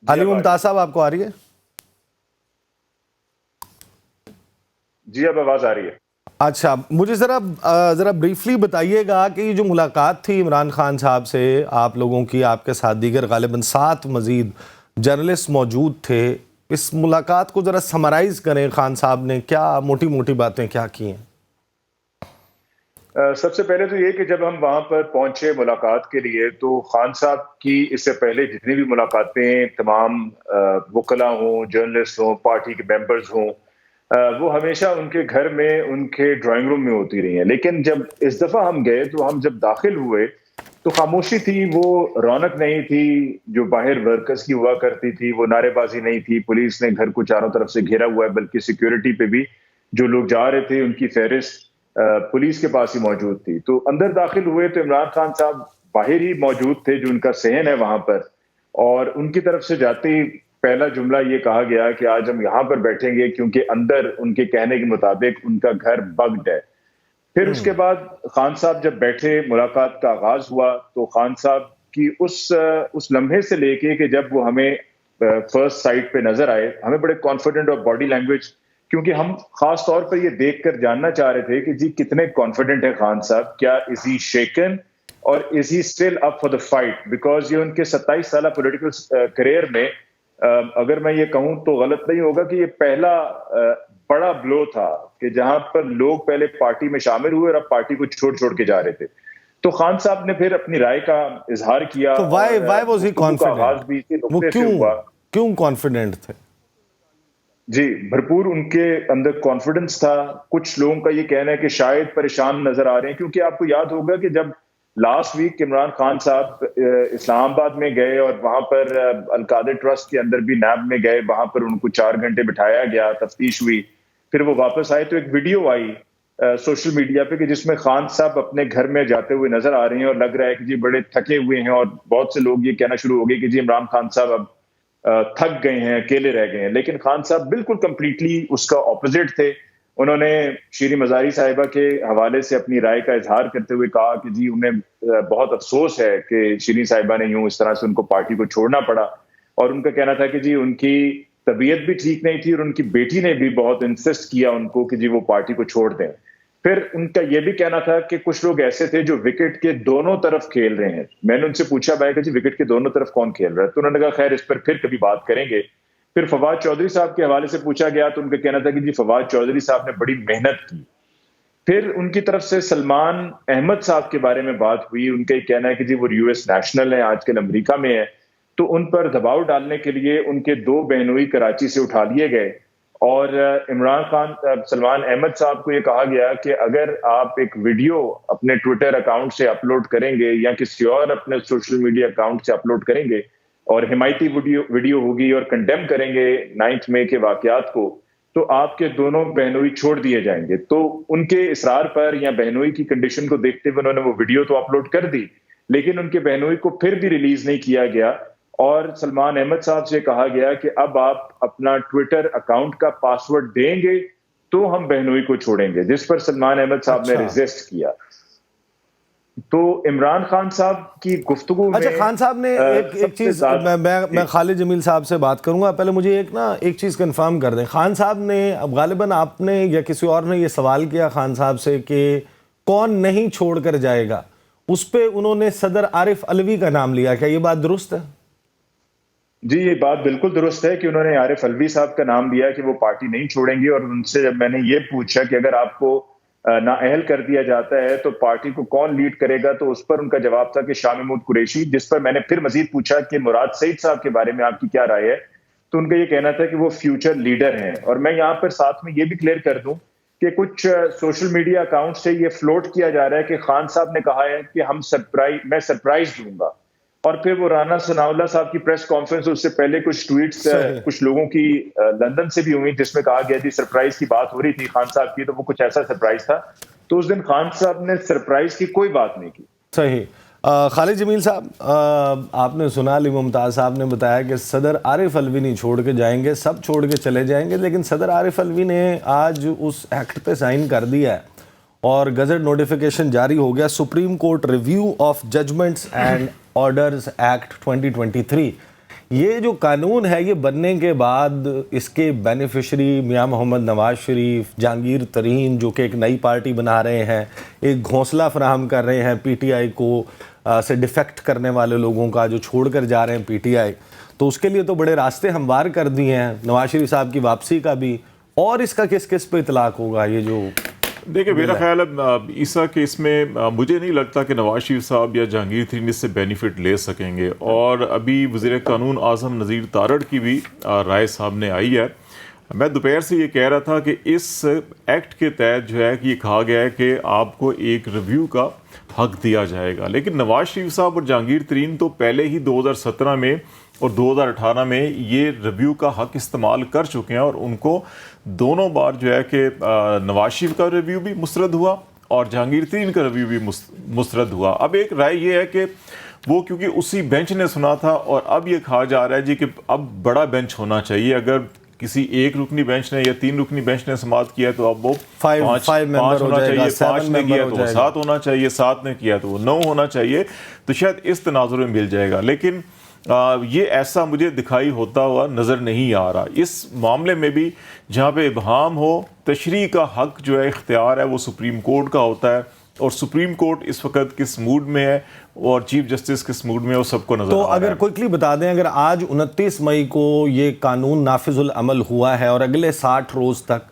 علی ممتاز صاحب آپ کو آ رہی ہے؟ جی اب آواز آ رہی ہے۔ اچھا، مجھے ذرا بریفلی بتائیے گا کہ یہ جو ملاقات تھی عمران خان صاحب سے آپ لوگوں کی، آپ کے ساتھ دیگر غالباً 7 مزید جرنلسٹ موجود تھے، اس ملاقات کو ذرا سمرائز کریں، خان صاحب نے کیا موٹی موٹی باتیں کیا کی ہیں؟ سب سے پہلے تو یہ کہ جب ہم وہاں پر پہنچے ملاقات کے لیے تو خان صاحب کی اس سے پہلے جتنی بھی ملاقاتیں تمام وکلاء ہوں، جرنلسٹ ہوں، پارٹی کے ممبرز ہوں، وہ ہمیشہ ان کے گھر میں، ان کے ڈرائنگ روم میں ہوتی رہی ہیں، لیکن جب اس دفعہ ہم گئے تو ہم جب داخل ہوئے تو خاموشی تھی، وہ رونق نہیں تھی جو باہر ورکرز کی ہوا کرتی تھی، وہ نعرے بازی نہیں تھی، پولیس نے گھر کو چاروں طرف سے گھیرا ہوا ہے، بلکہ سیکیورٹی پہ بھی جو لوگ جا رہے تھے ان کی فہرست پولیس کے پاس ہی موجود تھی۔ تو اندر داخل ہوئے تو عمران خان صاحب باہر ہی موجود تھے جو ان کا صحن ہے وہاں پر، اور ان کی طرف سے جاتے ہی پہلا جملہ یہ کہا گیا کہ آج ہم یہاں پر بیٹھیں گے کیونکہ اندر ان کے کہنے کے مطابق ان کا گھر بگڈ ہے۔ پھر اس کے بعد خان صاحب جب بیٹھے، ملاقات کا آغاز ہوا تو خان صاحب کی اس لمحے سے لے کے کہ جب وہ ہمیں فرسٹ سائٹ پہ نظر آئے، ہمیں بڑے کانفیڈنٹ اور باڈی لینگویج، کیونکہ ہم خاص طور پر یہ دیکھ کر جاننا چاہ رہے تھے کہ جی کتنے کانفیڈنٹ ہے خان صاحب، کیا از he shaken or is he still up for the fight, because یہ ان کے 27 سالہ پولیٹیکل کریئر میں اگر میں یہ کہوں تو غلط نہیں ہوگا کہ یہ پہلا بڑا بلو تھا کہ جہاں پر لوگ پہلے پارٹی میں شامل ہوئے اور اب پارٹی کو چھوڑ کے جا رہے تھے. تو خان صاحب نے پھر اپنی رائے کا اظہار کیا. تو وائی واز ہی کانفیڈنٹ؟ وہ کیوں کانفیڈنٹ تھے؟ جی بھرپور ان کے اندر کانفیڈنس تھا. کچھ لوگوں کا یہ کہنا ہے کہ شاید پریشان نظر آ رہے ہیں، کیونکہ آپ کو یاد ہوگا کہ جب لاسٹ ویک عمران خان صاحب اسلام آباد میں گئے اور وہاں پر القادر ٹرسٹ کے اندر بھی نیب میں گئے، وہاں پر ان کو 4 گھنٹے بٹھایا گیا، تفتیش ہوئی، پھر وہ واپس آئے تو ایک ویڈیو آئی سوشل میڈیا پہ کہ جس میں خان صاحب اپنے گھر میں جاتے ہوئے نظر آ رہے ہیں اور لگ رہا ہے کہ جی بڑے تھکے ہوئے ہیں، اور بہت سے لوگ یہ کہنا شروع ہو گئے کہ جی عمران خان صاحب اب تھک گئے ہیں، اکیلے رہ گئے ہیں. لیکن خان صاحب بالکل کمپلیٹلی اس کا اپوزٹ تھے. انہوں نے شیریں مزاری صاحبہ کے حوالے سے اپنی رائے کا اظہار کرتے ہوئے کہا کہ جی انہیں بہت افسوس ہے کہ شیریں صاحبہ نے یوں اس طرح سے ان کو پارٹی کو چھوڑنا پڑا. اور ان کا کہنا تھا کہ جی ان کی طبیعت بھی ٹھیک نہیں تھی اور ان کی بیٹی نے بھی بہت انسسٹ کیا ان کو کہ جی وہ پارٹی کو چھوڑ دیں. پھر ان کا یہ بھی کہنا تھا کہ کچھ لوگ ایسے تھے جو وکٹ کے دونوں طرف کھیل رہے ہیں. میں نے ان سے پوچھا بھائی کہ جی وکٹ کے دونوں طرف کون کھیل رہا ہے؟ تو انہوں نے کہا خیر اس پر پھر کبھی بات کریں گے. پھر فواد چودھری صاحب کے حوالے سے پوچھا گیا تو ان کا کہنا تھا کہ جی فواد چودھری صاحب نے بڑی محنت کی. پھر ان کی طرف سے سلمان احمد صاحب کے بارے میں بات ہوئی. ان کا یہ کہنا ہے کہ جی وہ US نیشنل ہیں، آج کل امریکہ میں ہیں، تو ان پر دباؤ ڈالنے کے لیے ان کے 2 بہنوئی کراچی سے اٹھا لیے گئے. اور سلمان احمد صاحب کو یہ کہا گیا کہ اگر آپ ایک ویڈیو اپنے ٹویٹر اکاؤنٹ سے اپلوڈ کریں گے یا کسی اور اپنے سوشل میڈیا اکاؤنٹ سے اپلوڈ کریں گے اور حمایتی ویڈیو ہوگی اور کنڈیم کریں گے 9 مئی کے واقعات کو، تو آپ کے دونوں بہنوئی چھوڑ دیے جائیں گے. تو ان کے اصرار پر یا بہنوئی کی کنڈیشن کو دیکھتے ہوئے انہوں نے وہ ویڈیو تو اپلوڈ کر دی، لیکن ان کے بہنوئی کو پھر بھی ریلیز نہیں کیا گیا. اور سلمان احمد صاحب سے کہا گیا کہ اب آپ اپنا ٹویٹر اکاؤنٹ کا پاسورڈ دیں گے تو ہم بہنوئی کو چھوڑیں گے، جس پر سلمان احمد صاحب نے ریزسٹ کیا. تو عمران خان صاحب کی گفتگو میں خان صاحب نے ایک چیز، میں خالد جمیل صاحب سے بات کروں گا، پہلے مجھے ایک چیز کنفرم کر دیں. خان صاحب نے اب غالباً آپ نے یا کسی اور نے یہ سوال کیا خان صاحب سے کہ کون نہیں چھوڑ کر جائے گا، اس پہ انہوں نے صدر عارف علوی کا نام لیا. کیا یہ بات درست ہے؟ جی یہ بات بالکل درست ہے کہ انہوں نے عارف علوی صاحب کا نام لیا کہ وہ پارٹی نہیں چھوڑیں گے. اور ان سے جب میں نے یہ پوچھا کہ اگر آپ کو نااہل کر دیا جاتا ہے تو پارٹی کو کون لیڈ کرے گا، تو اس پر ان کا جواب تھا کہ شاہ محمود قریشی. جس پر میں نے پھر مزید پوچھا کہ مراد سعید صاحب کے بارے میں آپ کی کیا رائے ہے، تو ان کا یہ کہنا تھا کہ وہ فیوچر لیڈر ہیں. اور میں یہاں پر ساتھ میں یہ بھی کلیئر کر دوں کہ کچھ سوشل میڈیا اکاؤنٹ سے یہ فلوٹ کیا جا رہا ہے کہ خان صاحب نے کہا ہے کہ میں سرپرائز دوں گا. اور پھر وہ رانا ثناء اللہ صاحب کی پریس کانفرنس، اس سے پہلے کچھ ٹویٹس کچھ لوگوں کی لندن سے بھی ہوئی جس میں کہا گیا تھی سرپرائز کی بات ہو رہی تھی خان صاحب کی، تو وہ کچھ ایسا سرپرائز تھا. تو اس دن خان صاحب نے سرپرائز کی کوئی بات نہیں کی. صحیح. خالد جمیل صاحب، آپ نے سنا علی ممتاز صاحب نے بتایا کہ صدر عارف علوی نہیں چھوڑ کے جائیں گے، سب چھوڑ کے چلے جائیں گے، لیکن صدر عارف علوی نے آج اس ایکٹ پہ سائن کر دیا ہے اور گزٹ نوٹیفیکیشن جاری ہو گیا. Supreme court review of judgments and orders act 2023. یہ جو قانون ہے یہ بننے کے بعد اس کے بینیفیشری میاں محمد نواز شریف، جہانگیر ترین جو کہ ایک نئی پارٹی بنا رہے ہیں، ایک گھونسلہ فراہم کر رہے ہیں PTI کو سے ڈیفیکٹ کرنے والے لوگوں کا جو چھوڑ کر جا رہے ہیں PTI. تو اس کے لیے تو بڑے راستے ہموار کر دیے ہیں، نواز شریف صاحب کی واپسی کا بھی. اور اس کا کس کس پہ اطلاق ہوگا؟ یہ جو دیکھیں میرا خیال ہے عیسیٰ کے اس میں مجھے نہیں لگتا کہ نواز شریف صاحب یا جہانگیر ترین اس سے بینیفٹ لے سکیں گے. اور ابھی وزیر قانون اعظم نذیر تارڑ کی بھی رائے سامنے آئی ہے. میں دوپہر سے یہ کہہ رہا تھا کہ اس ایکٹ کے تحت جو ہے کہ یہ کہا گیا ہے کہ آپ کو ایک ریویو کا حق دیا جائے گا، لیکن نواز شریف صاحب اور جہانگیر ترین تو پہلے ہی 2017 میں اور 2018 میں یہ ریویو کا حق استعمال کر چکے ہیں، اور ان کو دونوں بار جو ہے کہ نواز شریف کا ریویو بھی مسترد ہوا اور جہانگیر ترین کا ریویو بھی مسترد ہوا. اب ایک رائے یہ ہے کہ وہ کیونکہ اسی بینچ نے سنا تھا، اور اب یہ کہا جا رہا ہے جی کہ اب بڑا بینچ ہونا چاہیے. اگر کسی ایک رکنی بینچ نے یا 3 رکنی بینچ نے سماعت کیا تو اب وہ 5 ہونا چاہیے، 5 نے کیا تو وہ 7 ہونا چاہیے، 7 نے کیا تو وہ 9 ہونا چاہیے. تو شاید اس تناظر میں مل جائے گا، لیکن یہ ایسا مجھے دکھائی ہوتا ہوا نظر نہیں آ رہا. اس معاملے میں بھی جہاں پہ ابہام ہو، تشریح کا حق جو ہے اختیار ہے وہ سپریم کورٹ کا ہوتا ہے، اور سپریم کورٹ اس وقت کس موڈ میں ہے اور چیف جسٹس کس موڈ میں، وہ سب کو نظر آ رہا ہے. تو اگر کوئکلی بتا دیں، اگر آج 29 مئی کو یہ قانون نافذ العمل ہوا ہے اور اگلے 60 روز تک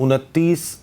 29